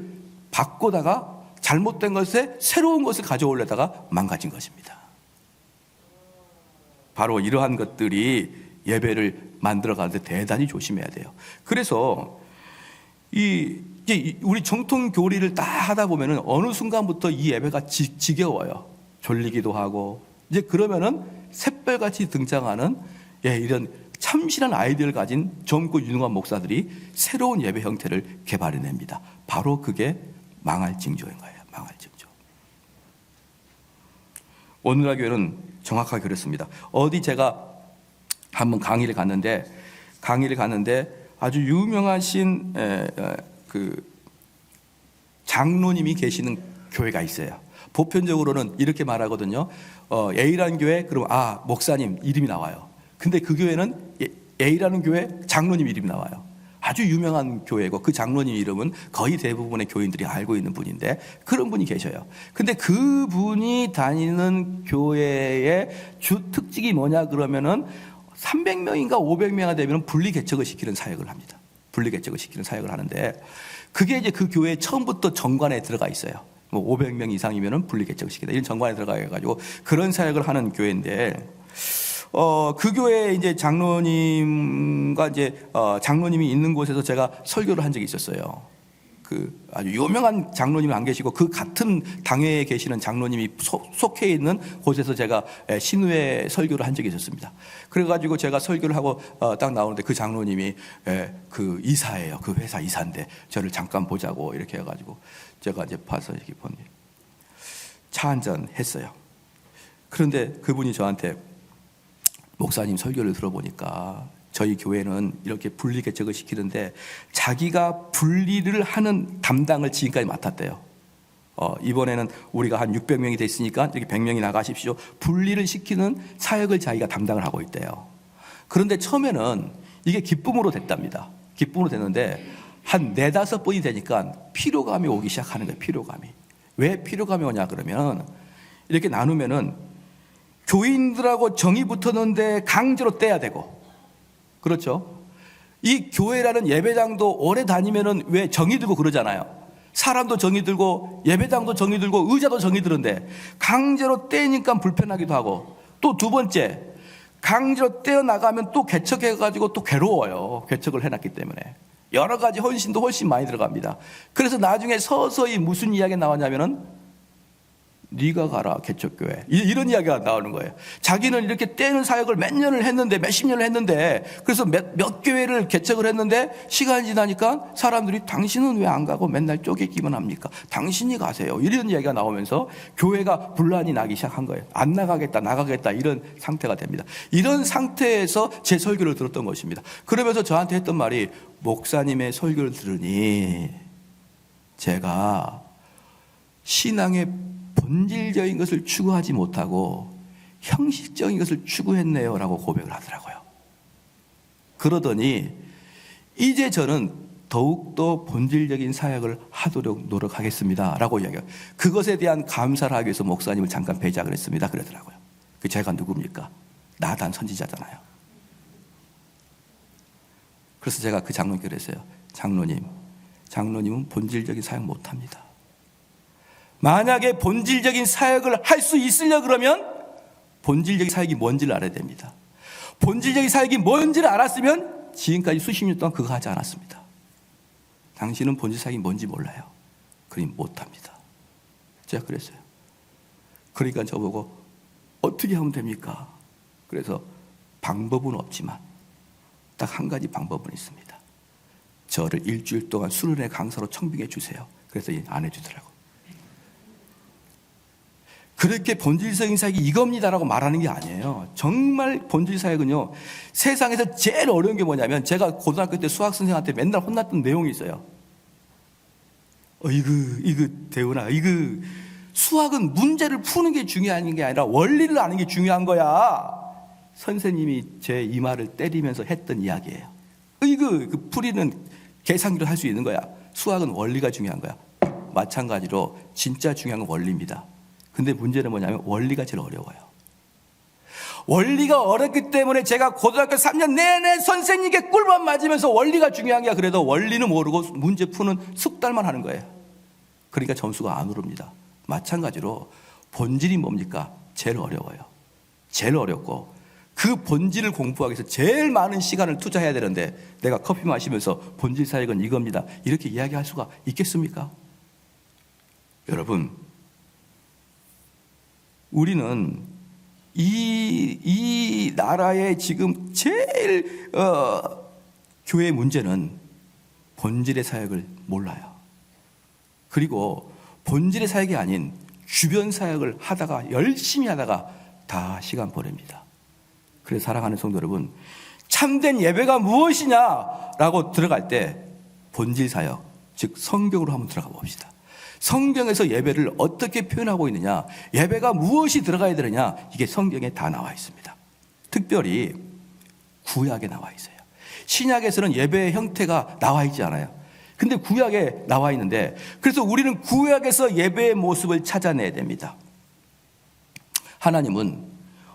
바꾸다가 잘못된 것에 새로운 것을 가져오려다가 망가진 것입니다. 바로 이러한 것들이 예배를 만들어가는데 대단히 조심해야 돼요. 그래서 우리 정통 교리를 다 하다 보면은 어느 순간부터 이 예배가 지겨워요. 졸리기도 하고. 이제 그러면은 샛별같이 등장하는 이런 참신한 아이디어를 가진 젊고 유능한 목사들이 새로운 예배 형태를 개발해냅니다. 바로 그게 망할 징조인 거예요. 망할 징조. 오늘날 교회는 정확하게 그렇습니다. 어디 제가 한번 강의를 갔는데 아주 유명하신 그 장로님이 계시는 교회가 있어요. 보편적으로는 이렇게 말하거든요. A라는 교회, 그럼 목사님 이름이 나와요. 근데 그 교회는 A라는 교회 장로님 이름이 나와요. 아주 유명한 교회고 그 장로님 이름은 거의 대부분의 교인들이 알고 있는 분인데 그런 분이 계셔요. 근데 그분이 다니는 교회의 주 특징이 뭐냐 그러면은 300명인가 500명이 되면 분리 개척을 시키는 사역을 합니다. 분리 개척을 시키는 사역을 하는데 그게 이제 그 교회 처음부터 정관에 들어가 있어요. 뭐 500명 이상이면은 분리 개척을 시키다. 이런 정관에 들어가 가지고 그런 사역을 하는 교회인데 그 교회에 이제 장로님과 장로님이 있는 곳에서 제가 설교를 한 적이 있었어요. 그 아주 유명한 장로님은 안 계시고 그 같은 당회에 계시는 장로님이 속해 있는 곳에서 제가 신우회 설교를 한 적이 있었습니다. 그래가지고 제가 설교를 하고 딱 나오는데 그 장로님이 그 이사예요. 그 회사 이사인데 저를 잠깐 보자고 이렇게 해가지고 제가 이제 봐서 이렇게 보니 차 한잔 했어요. 그런데 그분이 저한테 목사님 설교를 들어보니까 저희 교회는 이렇게 분리 개척을 시키는데 자기가 분리를 하는 담당을 지금까지 맡았대요. 이번에는 우리가 한 600명이 됐으니까 이렇게 100명이 나가십시오. 분리를 시키는 사역을 자기가 담당을 하고 있대요. 그런데 처음에는 이게 기쁨으로 됐답니다. 기쁨으로 됐는데 한 4-5번이 되니까 피로감이 오기 시작하는 거예요. 피로감이. 왜 피로감이 오냐 그러면 이렇게 나누면은 교인들하고 정이 붙었는데 강제로 떼야 되고, 그렇죠? 이 교회라는 예배당도 오래 다니면은 왜 정이 들고 그러잖아요. 사람도 정이 들고 예배당도 정이 들고 의자도 정이 드는데 강제로 떼니까 불편하기도 하고, 또 두 번째 강제로 떼어 나가면 또 개척해가지고 또 괴로워요. 개척을 해놨기 때문에 여러 가지 헌신도 훨씬 많이 들어갑니다. 그래서 나중에 서서히 무슨 이야기가 나왔냐면은 네가 가라 개척교회, 이런 이야기가 나오는 거예요. 자기는 이렇게 떼는 사역을 몇 년을 했는데, 몇십 년을 했는데, 그래서 몇 교회를 개척을 했는데 시간이 지나니까 사람들이 당신은 왜 안 가고 맨날 쪼개기만 합니까? 당신이 가세요. 이런 이야기가 나오면서 교회가 분란이 나기 시작한 거예요. 안 나가겠다, 나가겠다, 이런 상태가 됩니다. 이런 상태에서 제 설교를 들었던 것입니다. 그러면서 저한테 했던 말이, 목사님의 설교를 들으니 제가 신앙의 본질적인 것을 추구하지 못하고 형식적인 것을 추구했네요 라고 고백을 하더라고요. 그러더니 이제 저는 더욱더 본질적인 사역을 하도록 노력하겠습니다 라고 이야기해요. 그것에 대한 감사를 하기 위해서 목사님을 잠깐 배작을 했습니다 그러더라고요. 제가 누굽니까? 나단 선지자잖아요. 그래서 제가 그 장로님께 그랬어요. 장로님은 본질적인 사역 못합니다. 만약에 본질적인 사역을 할 수 있으려 그러면 본질적인 사역이 뭔지를 알아야 됩니다. 본질적인 사역이 뭔지를 알았으면 지금까지 수십 년 동안 그거 하지 않았습니다. 당신은 본질 사역이 뭔지 몰라요. 그러니 못합니다. 제가 그랬어요. 그러니까 저보고 어떻게 하면 됩니까? 그래서 방법은 없지만 딱 한 가지 방법은 있습니다. 저를 일주일 동안 수련회 강사로 청빙해 주세요. 그래서 안 해주더라고요. 그렇게 본질적인 사역이 이겁니다라고 말하는 게 아니에요. 정말 본질 사역은요, 세상에서 제일 어려운 게 뭐냐면, 제가 고등학교 때 수학 선생님한테 맨날 혼났던 내용이 있어요. 이거 대훈아, 수학은 문제를 푸는 게 중요한 게 아니라 원리를 아는 게 중요한 거야. 선생님이 제 이마를 때리면서 했던 이야기예요. 그 풀이는 계산기로 할 수 있는 거야. 수학은 원리가 중요한 거야. 마찬가지로 진짜 중요한 건 원리입니다. 근데 문제는 뭐냐면 원리가 제일 어려워요. 원리가 어렵기 때문에 제가 고등학교 3년 내내 선생님께 꿀밤 맞으면서 원리가 중요한 게, 그래도 원리는 모르고 문제 푸는 숙달만 하는 거예요. 그러니까 점수가 안 오릅니다. 마찬가지로 본질이 뭡니까? 제일 어려워요. 제일 어렵고 그 본질을 공부하기 위해서 제일 많은 시간을 투자해야 되는데, 내가 커피 마시면서 본질 사역은 이겁니다, 이렇게 이야기할 수가 있겠습니까? 여러분, 우리는 이 나라의 지금 제일 교회의 문제는 본질의 사역을 몰라요. 그리고 본질의 사역이 아닌 주변 사역을 하다가, 열심히 하다가 다 시간 보냅니다. 그래서 사랑하는 성도 여러분, 참된 예배가 무엇이냐라고 들어갈 때 본질 사역, 즉 성경으로 한번 들어가 봅시다. 성경에서 예배를 어떻게 표현하고 있느냐, 예배가 무엇이 들어가야 되느냐, 이게 성경에 다 나와 있습니다. 특별히 구약에 나와 있어요. 신약에서는 예배의 형태가 나와 있지 않아요. 근데 구약에 나와 있는데, 그래서 우리는 구약에서 예배의 모습을 찾아내야 됩니다. 하나님은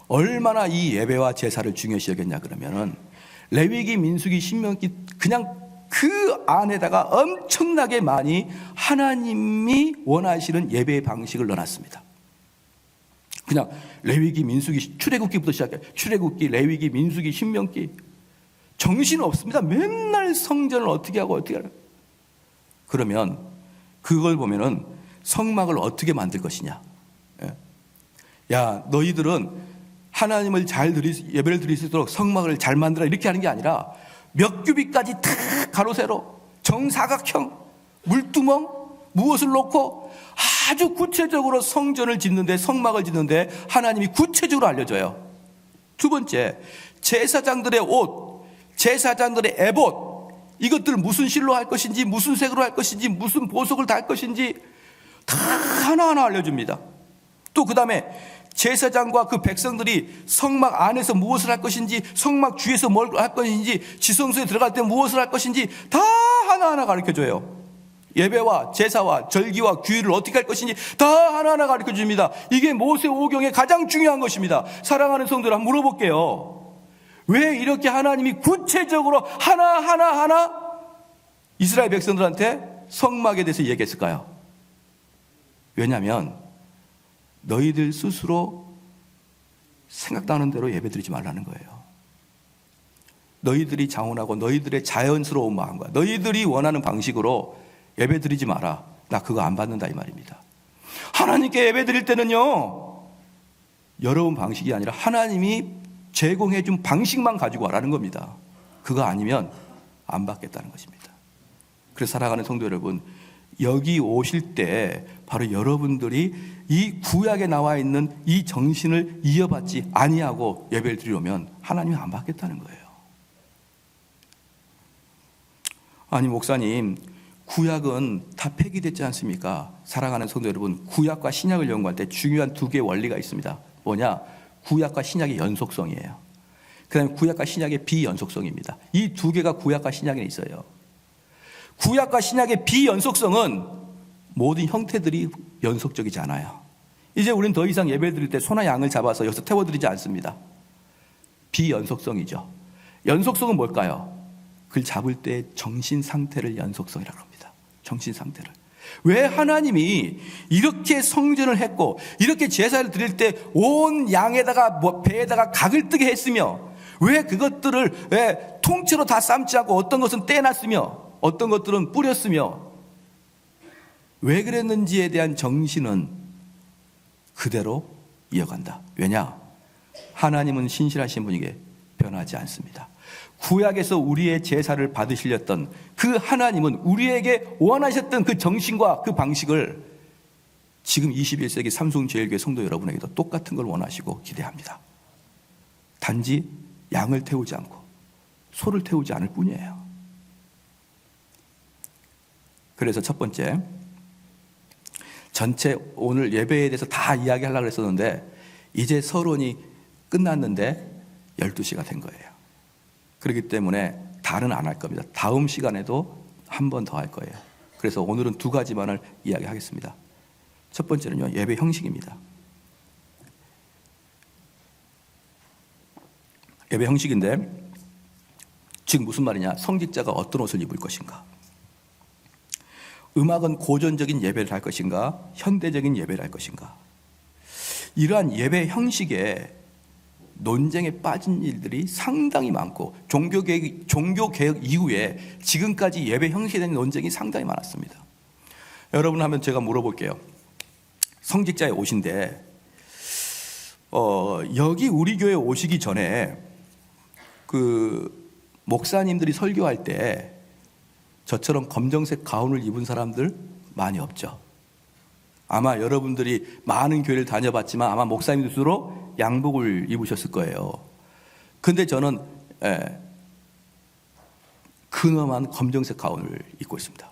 얼마나 이 예배와 제사를 중요시 여겼냐 그러면은, 레위기, 민수기, 신명기, 그냥 그 안에다가 엄청나게 많이 하나님이 원하시는 예배의 방식을 넣어놨습니다. 그냥 레위기, 민수기, 출애굽기부터 시작해요. 출애굽기, 레위기, 민수기, 신명기. 정신 없습니다. 맨날 성전을 어떻게 하고 어떻게 하라. 그러면 그걸 보면은 성막을 어떻게 만들 것이냐. 야, 너희들은 하나님을 예배를 드릴 수 있도록 성막을 잘 만들어, 이렇게 하는 게 아니라 몇 규빗까지 탁 가로 세로 정사각형 물두멍 무엇을 놓고 아주 구체적으로 성전을 짓는데, 성막을 짓는데 하나님이 구체적으로 알려줘요. 두 번째, 제사장들의 옷, 제사장들의 에봇, 이것들 무슨 실로 할 것인지, 무슨 색으로 할 것인지, 무슨 보석을 달 것인지 다 하나하나 알려줍니다. 또 그 다음에 제사장과 그 백성들이 성막 안에서 무엇을 할 것인지, 성막 주위에서 뭘 할 것인지, 지성소에 들어갈 때 무엇을 할 것인지 다 하나하나 가르쳐줘요. 예배와 제사와 절기와 규율을 어떻게 할 것인지 다 하나하나 가르쳐줍니다. 이게 모세오경의 가장 중요한 것입니다. 사랑하는 성도들, 한번 물어볼게요. 왜 이렇게 하나님이 구체적으로 하나하나 이스라엘 백성들한테 성막에 대해서 얘기했을까요? 왜냐하면 너희들 스스로 생각나는 대로 예배드리지 말라는 거예요. 너희들이 자원하고 너희들의 자연스러운 마음과 너희들이 원하는 방식으로 예배드리지 마라. 나 그거 안 받는다, 이 말입니다. 하나님께 예배드릴 때는요, 여러분 방식이 아니라 하나님이 제공해 준 방식만 가지고 와라는 겁니다. 그거 아니면 안 받겠다는 것입니다. 그래서 사랑하는 성도 여러분, 여기 오실 때 바로 여러분들이 이 구약에 나와 있는 이 정신을 이어받지 아니하고 예배를 드리려면 하나님이 안 받겠다는 거예요. 아니 목사님, 구약은 다 폐기됐지 않습니까? 사랑하는 성도 여러분, 구약과 신약을 연구할 때 중요한 두 개의 원리가 있습니다. 뭐냐? 구약과 신약의 연속성이에요. 그 다음에 구약과 신약의 비연속성입니다. 이 두 개가 구약과 신약에 있어요. 구약과 신약의 비연속성은 모든 형태들이 연속적이지 않아요. 이제 우리는 더 이상 예배 드릴 때 소나 양을 잡아서 여기서 태워드리지 않습니다. 비연속성이죠. 연속성은 뭘까요? 그걸 잡을 때 정신 상태를 연속성이라고 합니다. 정신 상태를. 왜 하나님이 이렇게 성전을 했고 이렇게 제사를 드릴 때 온 양에다가 배에다가 각을 뜨게 했으며 왜 그것들을 왜 통째로 다 삶지 않고 어떤 것은 떼놨으며 어떤 것들은 뿌렸으며 왜 그랬는지에 대한 정신은 그대로 이어간다. 왜냐? 하나님은 신실하신 분이기에 변하지 않습니다. 구약에서 우리의 제사를 받으시렸던 그 하나님은 우리에게 원하셨던 그 정신과 그 방식을 지금 21세기 삼성제일교회 성도 여러분에게도 똑같은 걸 원하시고 기대합니다. 단지 양을 태우지 않고 소를 태우지 않을 뿐이에요. 그래서 첫 번째, 전체 오늘 예배에 대해서 다 이야기하려고 했었는데 이제 서론이 끝났는데 12시가 된 거예요. 그렇기 때문에 다는 안 할 겁니다. 다음 시간에도 한 번 더 할 거예요. 그래서 오늘은 두 가지만을 이야기하겠습니다. 첫 번째는요, 예배 형식입니다. 예배 형식인데 지금 무슨 말이냐? 성직자가 어떤 옷을 입을 것인가? 음악은 고전적인 예배를 할 것인가? 현대적인 예배를 할 것인가? 이러한 예배 형식에 논쟁에 빠진 일들이 상당히 많고 종교개혁 이후에 지금까지 예배 형식에 대한 논쟁이 상당히 많았습니다. 여러분 하면 제가 물어볼게요. 성직자의 옷인데 여기 우리 교회 오시기 전에 그 목사님들이 설교할 때 저처럼 검정색 가운을 입은 사람들 많이 없죠. 아마 여러분들이 많은 교회를 다녀봤지만 아마 목사님들도 양복을 입으셨을 거예요. 근데 저는 근엄한 검정색 가운을 입고 있습니다.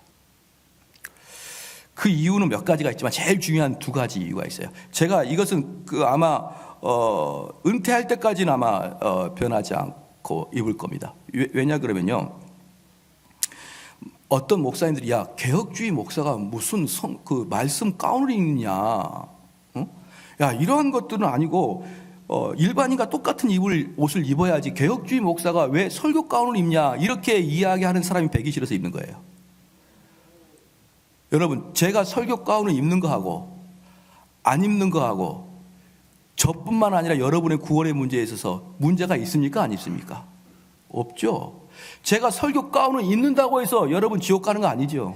그 이유는 몇 가지가 있지만 제일 중요한 두 가지 이유가 있어요. 제가 이것은 아마 은퇴할 때까지는 아마 변하지 않고 입을 겁니다. 왜냐 그러면요, 어떤 목사님들이 야 개혁주의 목사가 무슨 그 말씀 가운을 입느냐, 야 이러한 것들은 아니고 일반인과 똑같은 옷을 입어야지 개혁주의 목사가 왜 설교 가운을 입냐, 이렇게 이야기하는 사람이 배기 싫어서 입는 거예요. 여러분, 제가 설교 가운을 입는 거하고 안 입는 거하고 저뿐만 아니라 여러분의 구원의 문제에 있어서 문제가 있습니까? 안 있습니까? 없죠. 제가 설교 가운을 입는다고 해서 여러분 지옥 가는 거 아니죠.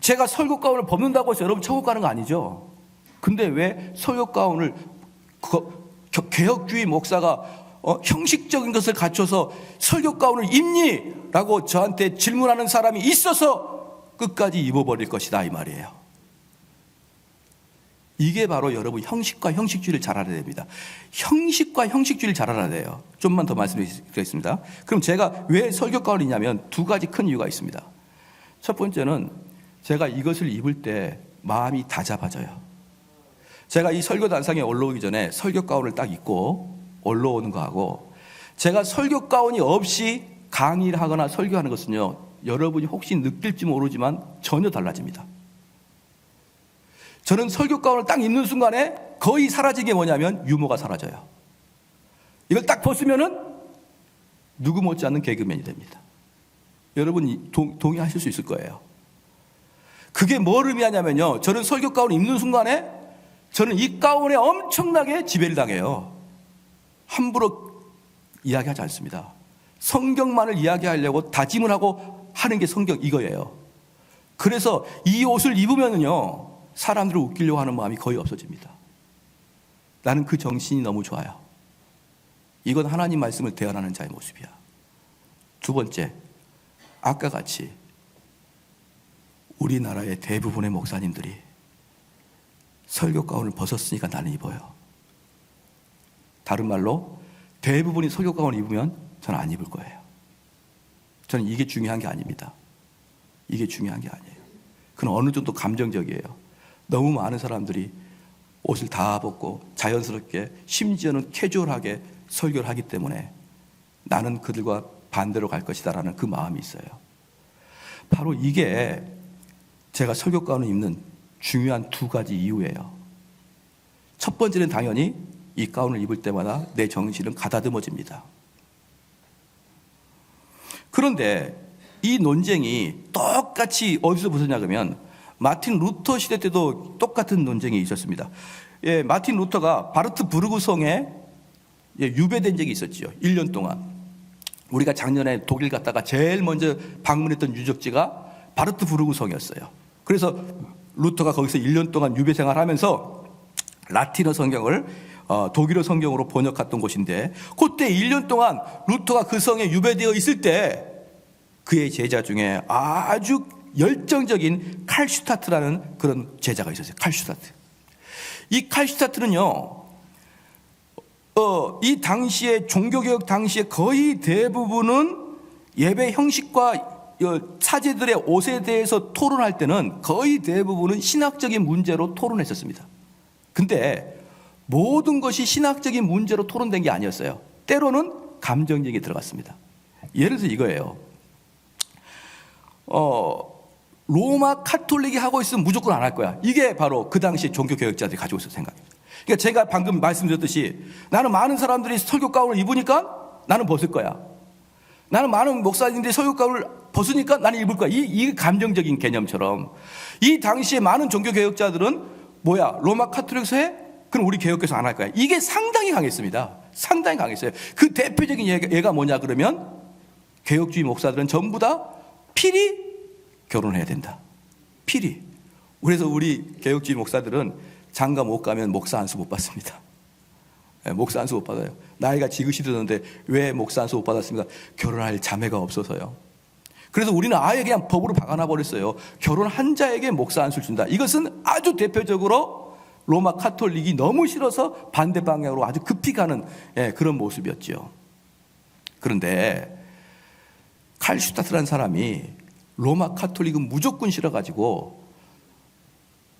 제가 설교 가운을 벗는다고 해서 여러분 천국 가는 거 아니죠. 근데 왜 설교 가운을 개혁주의 목사가 형식적인 것을 갖춰서 설교 가운을 입니? 라고 저한테 질문하는 사람이 있어서 끝까지 입어버릴 것이다 이 말이에요. 이게 바로 여러분 형식과 형식주의를 잘 알아야 됩니다. 형식과 형식주의를 잘 알아야 돼요. 좀만 더 말씀드리겠습니다. 그럼 제가 왜 설교 가운을 입냐면 두 가지 큰 이유가 있습니다. 첫 번째는 제가 이것을 입을 때 마음이 다 잡아져요. 제가 이 설교 단상에 올라오기 전에 설교 가운을 딱 입고 올라오는 거하고 제가 설교 가운이 없이 강의를 하거나 설교하는 것은요, 여러분이 혹시 느낄지 모르지만 전혀 달라집니다. 저는 설교 가운을 딱 입는 순간에 거의 사라진 게 뭐냐면 유머가 사라져요. 이걸 딱 벗으면은 누구 못지않는 개그맨이 됩니다. 여러분 동의하실 수 있을 거예요. 그게 뭘 의미하냐면요, 저는 설교 가운을 입는 순간에 저는 이 가운에 엄청나게 지배를 당해요. 함부로 이야기하지 않습니다. 성경만을 이야기하려고 다짐을 하고 하는 게 성경 이거예요. 그래서 이 옷을 입으면요, 사람들을 웃기려고 하는 마음이 거의 없어집니다. 나는 그 정신이 너무 좋아요. 이건 하나님 말씀을 대언하는 자의 모습이야. 두 번째, 아까 같이 우리나라의 대부분의 목사님들이 설교 가운을 벗었으니까 나는 입어요. 다른 말로 대부분이 설교 가운을 입으면 저는 안 입을 거예요. 저는 이게 중요한 게 아닙니다. 이게 중요한 게 아니에요. 그건 어느 정도 감정적이에요. 너무 많은 사람들이 옷을 다 벗고 자연스럽게 심지어는 캐주얼하게 설교를 하기 때문에 나는 그들과 반대로 갈 것이다라는 그 마음이 있어요. 바로 이게 제가 설교 가운을 입는 중요한 두 가지 이유예요. 첫 번째는 당연히 이 가운을 입을 때마다 내 정신은 가다듬어집니다. 그런데 이 논쟁이 똑같이 어디서 붙었냐 그러면 마틴 루터 시대 때도 똑같은 논쟁이 있었습니다. 예, 마틴 루터가 바르트부르크 성에 유배된 적이 있었지요. 1년 동안. 우리가 작년에 독일 갔다가 제일 먼저 방문했던 유적지가 바르트부르크 성이었어요. 그래서 루터가 거기서 1년 동안 유배 생활하면서 라틴어 성경을 독일어 성경으로 번역했던 곳인데, 그때 1년 동안 루터가 그 성에 유배되어 있을 때 그의 제자 중에 아주 열정적인 칼슈타트라는 그런 제자가 있었어요. 칼슈타트. 이 칼슈타트는요, 이 당시에 종교개혁 당시에 거의 대부분은 예배 형식과 사제들의 옷에 대해서 토론할 때는 거의 대부분은 신학적인 문제로 토론했었습니다. 근데 모든 것이 신학적인 문제로 토론된 게 아니었어요. 때로는 감정적이 들어갔습니다. 예를 들어서 이거예요. 로마 카톨릭이 하고 있으면 무조건 안 할 거야. 이게 바로 그 당시 종교개혁자들이 가지고 있었던 생각입니다. 그러니까 제가 방금 말씀드렸듯이 나는 많은 사람들이 설교 가운을 입으니까 나는 벗을 거야. 나는 많은 목사님들이 설교 가운을 벗으니까 나는 입을 거야. 이 감정적인 개념처럼 이 당시에 많은 종교개혁자들은 뭐야? 로마 카톨릭에서 해? 그럼 우리 개혁교에서 안 할 거야. 이게 상당히 강했습니다. 상당히 강했어요. 그 대표적인 예가 뭐냐 그러면 개혁주의 목사들은 전부 다 필히 결혼해야 된다. 필히. 그래서 우리 개혁주의 목사들은 장가 못 가면 목사 안수 못 받습니다. 목사 안수 못 받아요. 나이가 지긋이 드는데 왜 목사 안수 못 받았습니까? 결혼할 자매가 없어서요. 그래서 우리는 아예 그냥 법으로 박아놔 버렸어요. 결혼한 자에게 목사 안수를 준다. 이것은 아주 대표적으로 로마 카톨릭이 너무 싫어서 반대 방향으로 아주 급히 가는 그런 모습이었죠. 그런데 칼슈타트라는 사람이 로마 카톨릭은 무조건 싫어가지고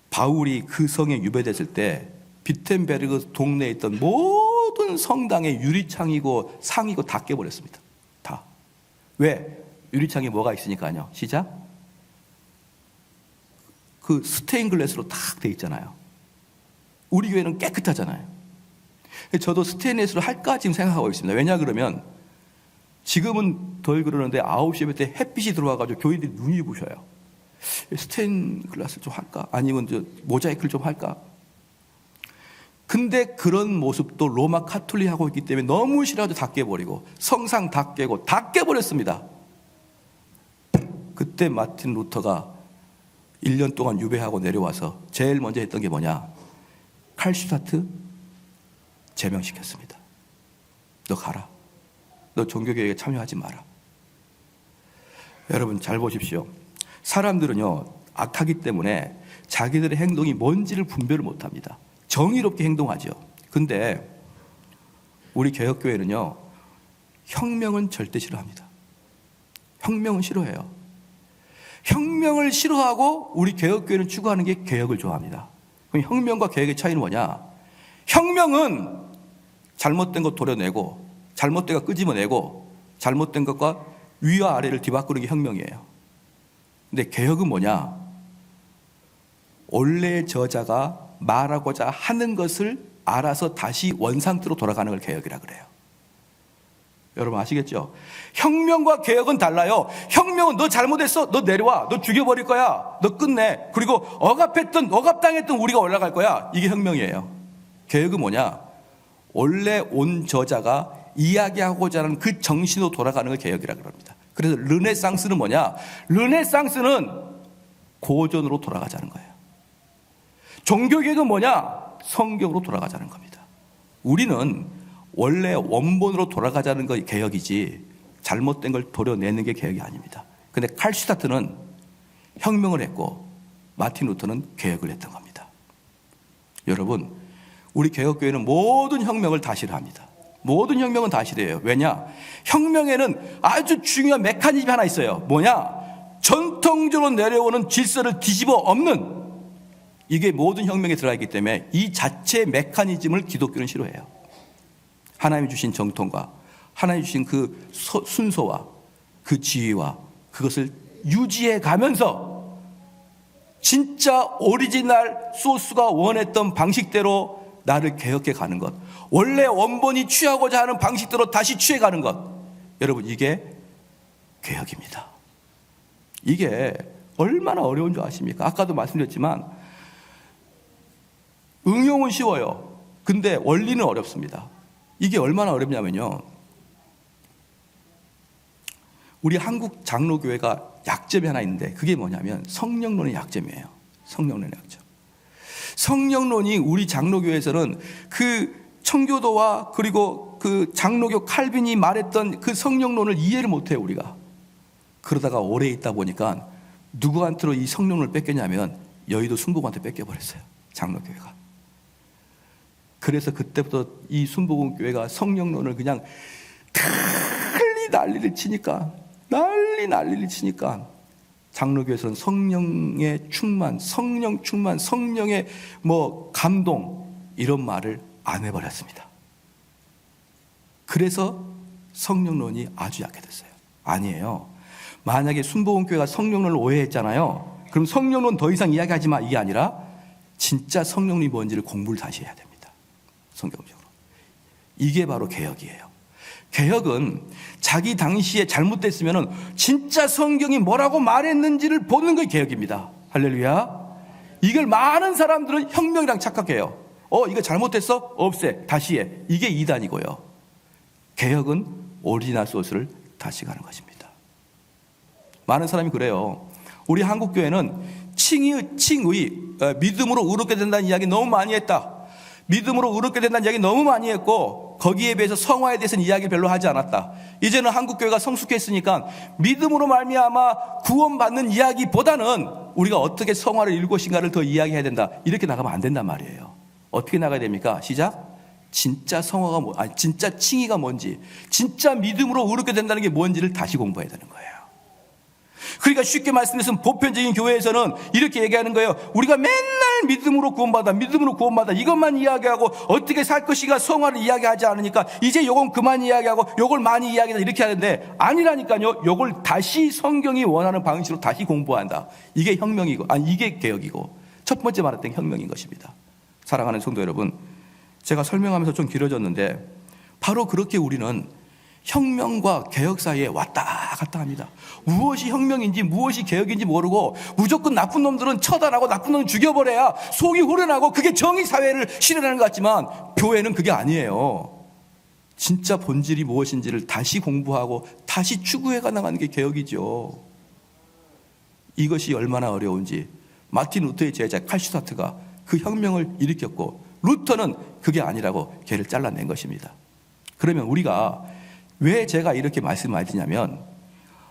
바울이 그 성에 유배됐을 때 비텐베르그 동네에 있던 모든 성당의 유리창이고 상이고 다 깨버렸습니다. 다. 왜? 유리창에 뭐가 있으니까요. 시작. 그 스테인글라스로 딱 돼 있잖아요. 우리 교회는 깨끗하잖아요. 저도 스테인글라스로 할까 지금 생각하고 있습니다. 왜냐 그러면 지금은 덜 그러는데 9시 예배 때 햇빛이 들어와가지고 교인들이 눈이 부셔요. 스테인글라스 좀 할까? 아니면 모자이크를 좀 할까? 근데 그런 모습도 로마 카톨릭이 하고 있기 때문에 너무 싫어가지고 다 깨버리고 성상 다 깨고 다 깨버렸습니다. 그때 마틴 루터가 1년 동안 유배하고 내려와서 제일 먼저 했던 게 뭐냐? 칼슈타트 제명시켰습니다. 너 가라. 너 종교개혁에 참여하지 마라. 여러분 잘 보십시오. 사람들은요 악하기 때문에 자기들의 행동이 뭔지를 분별을 못합니다. 정의롭게 행동하죠. 근데 우리 개혁교회는요 혁명은 절대 싫어합니다. 혁명은 싫어해요. 혁명을 싫어하고 우리 개혁교회는 추구하는 게 개혁을 좋아합니다. 그럼 혁명과 개혁의 차이는 뭐냐? 혁명은 잘못된 것 도려내고 잘못된 것 끄집어내고 잘못된 것과 위와 아래를 뒤바꾸는 게 혁명이에요. 근데 개혁은 뭐냐? 원래의 저자가 말하고자 하는 것을 알아서 다시 원상태로 돌아가는 걸 개혁이라 그래요. 여러분 아시겠죠? 혁명과 개혁은 달라요. 혁명은 너 잘못했어. 너 내려와. 너 죽여버릴 거야. 너 끝내. 그리고 억압당했던 우리가 올라갈 거야. 이게 혁명이에요. 개혁은 뭐냐? 원래 온 저자가 이야기하고자 하는 그 정신으로 돌아가는 걸 개혁이라 그럽니다. 그래서 르네상스는 뭐냐? 르네상스는 고전으로 돌아가자는 거예요. 종교개혁은 뭐냐? 성경으로 돌아가자는 겁니다. 우리는 원래 원본으로 돌아가자는 게 개혁이지 잘못된 걸 도려내는 게 개혁이 아닙니다. 그런데 칼슈타트는 혁명을 했고 마틴 루터는 개혁을 했던 겁니다. 여러분 우리 개혁교회는 모든 혁명을 다 싫어합니다. 모든 혁명은 다 싫어해요. 왜냐? 혁명에는 아주 중요한 메커니즘이 하나 있어요. 뭐냐? 전통적으로 내려오는 질서를 뒤집어 엎는, 이게 모든 혁명에 들어가 있기 때문에 이 자체 메커니즘을 기독교는 싫어해요. 하나님이 주신 정통과 하나님이 주신 그 순서와 그 지위와 그것을 유지해 가면서 진짜 오리지널 소스가 원했던 방식대로 나를 개혁해 가는 것, 원래 원본이 취하고자 하는 방식대로 다시 취해 가는 것, 여러분 이게 개혁입니다. 이게 얼마나 어려운 줄 아십니까? 아까도 말씀드렸지만 응용은 쉬워요. 근데 원리는 어렵습니다. 이게 얼마나 어렵냐면요, 우리 한국 장로교회가 약점이 하나 있는데 그게 뭐냐면 성령론의 약점이에요. 성령론의 약점. 성령론이 우리 장로교회에서는 그 청교도와 그리고 그 장로교 칼빈이 말했던 그 성령론을 이해를 못해요, 우리가. 그러다가 오래 있다 보니까 누구한테로 이 성령론을 뺏겼냐면 여의도 순복음한테 뺏겨버렸어요, 장로교회가. 그래서 그때부터 이 순복음교회가 성령론을 그냥 난리를 치니까 장로교에서는 성령의 충만, 성령 충만, 성령의 감동 이런 말을 안 해버렸습니다. 그래서 성령론이 아주 약해졌어요. 아니에요. 만약에 순복음교회가 성령론을 오해했잖아요. 그럼 성령론 더 이상 이야기하지 마, 이게 아니라 진짜 성령이 뭔지를 공부를 다시 해야 됩니다. 성경적으로. 이게 바로 개혁이에요. 개혁은 자기 당시에 잘못됐으면 진짜 성경이 뭐라고 말했는지를 보는 게 개혁입니다. 할렐루야. 이걸 많은 사람들은 혁명이랑 착각해요. 이거 잘못됐어? 없애. 다시 해. 이게 이단이고요. 개혁은 오리지널 소스를 다시 가는 것입니다. 많은 사람이 그래요. 우리 한국교회는 칭의, 믿음으로 의롭게 된다는 이야기 너무 많이 했다. 믿음으로 의롭게 된다는 이야기 너무 많이 했고 거기에 비해서 성화에 대해서는 이야기 별로 하지 않았다. 이제는 한국교회가 성숙했으니까 믿음으로 말미암아 구원받는 이야기보다는 우리가 어떻게 성화를 이룰 것인가를 더 이야기해야 된다. 이렇게 나가면 안 된단 말이에요. 어떻게 나가야 됩니까? 시작. 진짜 성화가 진짜 칭의가 뭔지, 진짜 믿음으로 의롭게 된다는 게 뭔지를 다시 공부해야 되는 거예요. 그러니까 쉽게 말씀드려서 보편적인 교회에서는 이렇게 얘기하는 거예요. 우리가 맨날 믿음으로 구원받아 이것만 이야기하고 어떻게 살 것인가 성화를 이야기하지 않으니까 이제 요건 그만 이야기하고 요걸 많이 이야기하자 이렇게 하는데 아니라니까요. 요걸 다시 성경이 원하는 방식으로 다시 공부한다. 이게 혁명이고 이게 개혁이고 첫 번째 말했던 혁명인 것입니다. 사랑하는 성도 여러분, 제가 설명하면서 좀 길어졌는데 바로 그렇게 우리는 혁명과 개혁 사이에 왔다 갔다 합니다. 무엇이 혁명인지 무엇이 개혁인지 모르고 무조건 나쁜 놈들은 처단하고 나쁜 놈은 죽여버려야 속이 후련하고 그게 정의사회를 실현하는 것 같지만 교회는 그게 아니에요. 진짜 본질이 무엇인지를 다시 공부하고 다시 추구해가 나가는 게 개혁이죠. 이것이 얼마나 어려운지 마틴 루터의 제자 칼슈타트가 그 혁명을 일으켰고 루터는 그게 아니라고 걔를 잘라낸 것입니다. 그러면 우리가 왜 제가 이렇게 말씀 많이 드냐면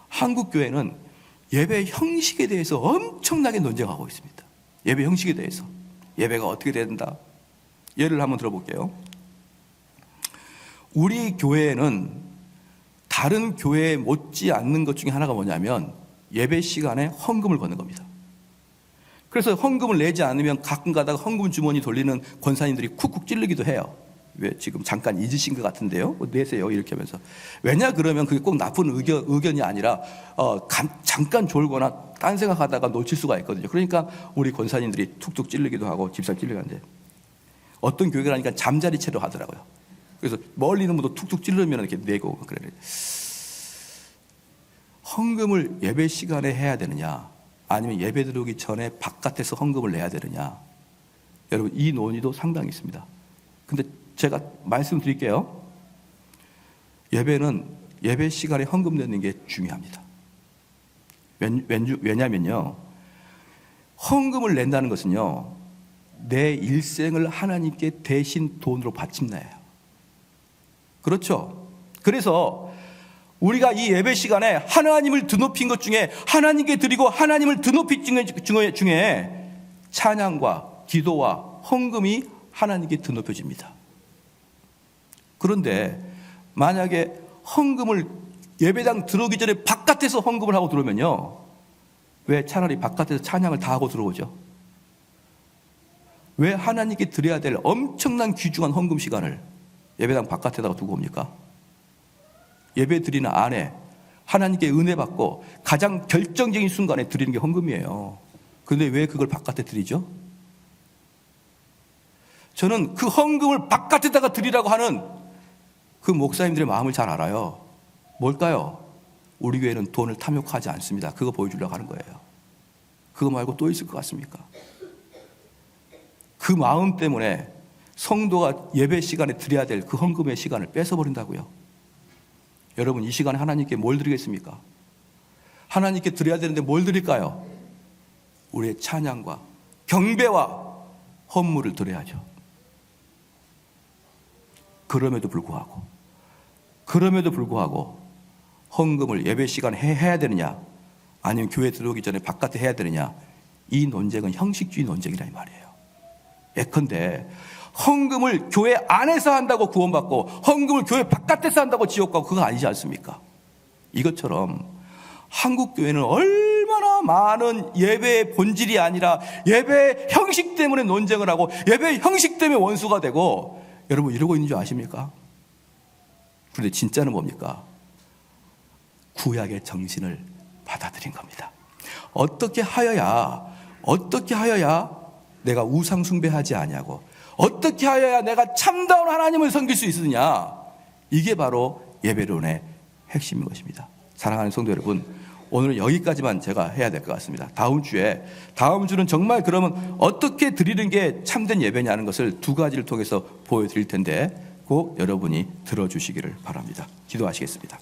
한국교회는 예배 형식에 대해서 엄청나게 논쟁하고 있습니다. 예배 형식에 대해서. 예배가 어떻게 된다. 예를 한번 들어볼게요. 우리 교회는 다른 교회에 못지 않는 것 중에 하나가 뭐냐면 예배 시간에 헌금을 거는 겁니다. 그래서 헌금을 내지 않으면 가끔 가다가 헌금 주머니 돌리는 권사님들이 쿡쿡 찔르기도 해요. 왜 지금 잠깐 잊으신 것 같은데요? 내세요 이렇게 하면서. 왜냐 그러면 그게 꼭 나쁜 의견이 아니라 잠깐 졸거나 딴 생각하다가 놓칠 수가 있거든요. 그러니까 우리 권사님들이 툭툭 찔르기도 하고 집사 찔르기도 하는데 어떤 교회라니까 잠자리 채로 하더라고요. 그래서 멀리 있는 분도 툭툭 찔르면 이렇게 내고 그래요. 헌금을 예배 시간에 해야 되느냐 아니면 예배 들어오기 전에 바깥에서 헌금을 내야 되느냐, 여러분 이 논의도 상당히 있습니다. 근데 제가 말씀드릴게요. 예배는 예배 시간에 헌금 내는 게 중요합니다. 왜냐면요, 헌금을 낸다는 것은요 내 일생을 하나님께 대신 돈으로 바친다예요. 그렇죠? 그래서 우리가 이 예배 시간에 하나님을 드높인 것 중에 하나님께 드리고 하나님을 드높인 중에 찬양과 기도와 헌금이 하나님께 드높여집니다. 그런데 만약에 헌금을 예배당 들어오기 전에 바깥에서 헌금을 하고 들어오면요, 왜 차라리 바깥에서 찬양을 다 하고 들어오죠? 왜 하나님께 드려야 될 엄청난 귀중한 헌금 시간을 예배당 바깥에다가 두고 옵니까? 예배 드리는 안에 하나님께 은혜 받고 가장 결정적인 순간에 드리는 게 헌금이에요. 그런데 왜 그걸 바깥에 드리죠? 저는 그 헌금을 바깥에다가 드리라고 하는 그 목사님들의 마음을 잘 알아요. 뭘까요? 우리 교회는 돈을 탐욕하지 않습니다. 그거 보여주려고 하는 거예요. 그거 말고 또 있을 것 같습니까? 그 마음 때문에 성도가 예배 시간에 드려야 될 그 헌금의 시간을 뺏어버린다고요. 여러분, 이 시간에 하나님께 뭘 드리겠습니까? 하나님께 드려야 되는데 뭘 드릴까요? 우리의 찬양과 경배와 헌물을 드려야죠. 그럼에도 불구하고 헌금을 예배 시간에 해야 되느냐, 아니면 교회 들어오기 전에 바깥에 해야 되느냐, 이 논쟁은 형식주의 논쟁이라 이 말이에요. 예컨대 헌금을 교회 안에서 한다고 구원받고 헌금을 교회 바깥에서 한다고 지옥 가고, 그거 아니지 않습니까? 이것처럼 한국 교회는 얼마나 많은 예배의 본질이 아니라 예배의 형식 때문에 논쟁을 하고 예배의 형식 때문에 원수가 되고, 여러분 이러고 있는 줄 아십니까? 그런데 진짜는 뭡니까? 구약의 정신을 받아들인 겁니다. 어떻게 하여야 내가 우상 숭배하지 아니하고, 어떻게 하여야 내가 참다운 하나님을 섬길 수 있느냐, 이게 바로 예배론의 핵심인 것입니다. 사랑하는 성도 여러분, 오늘 여기까지만 제가 해야 될 것 같습니다. 다음 주는 정말 그러면 어떻게 드리는 게 참된 예배냐는 것을 두 가지를 통해서 보여드릴 텐데 꼭 여러분이 들어주시기를 바랍니다. 기도하시겠습니다.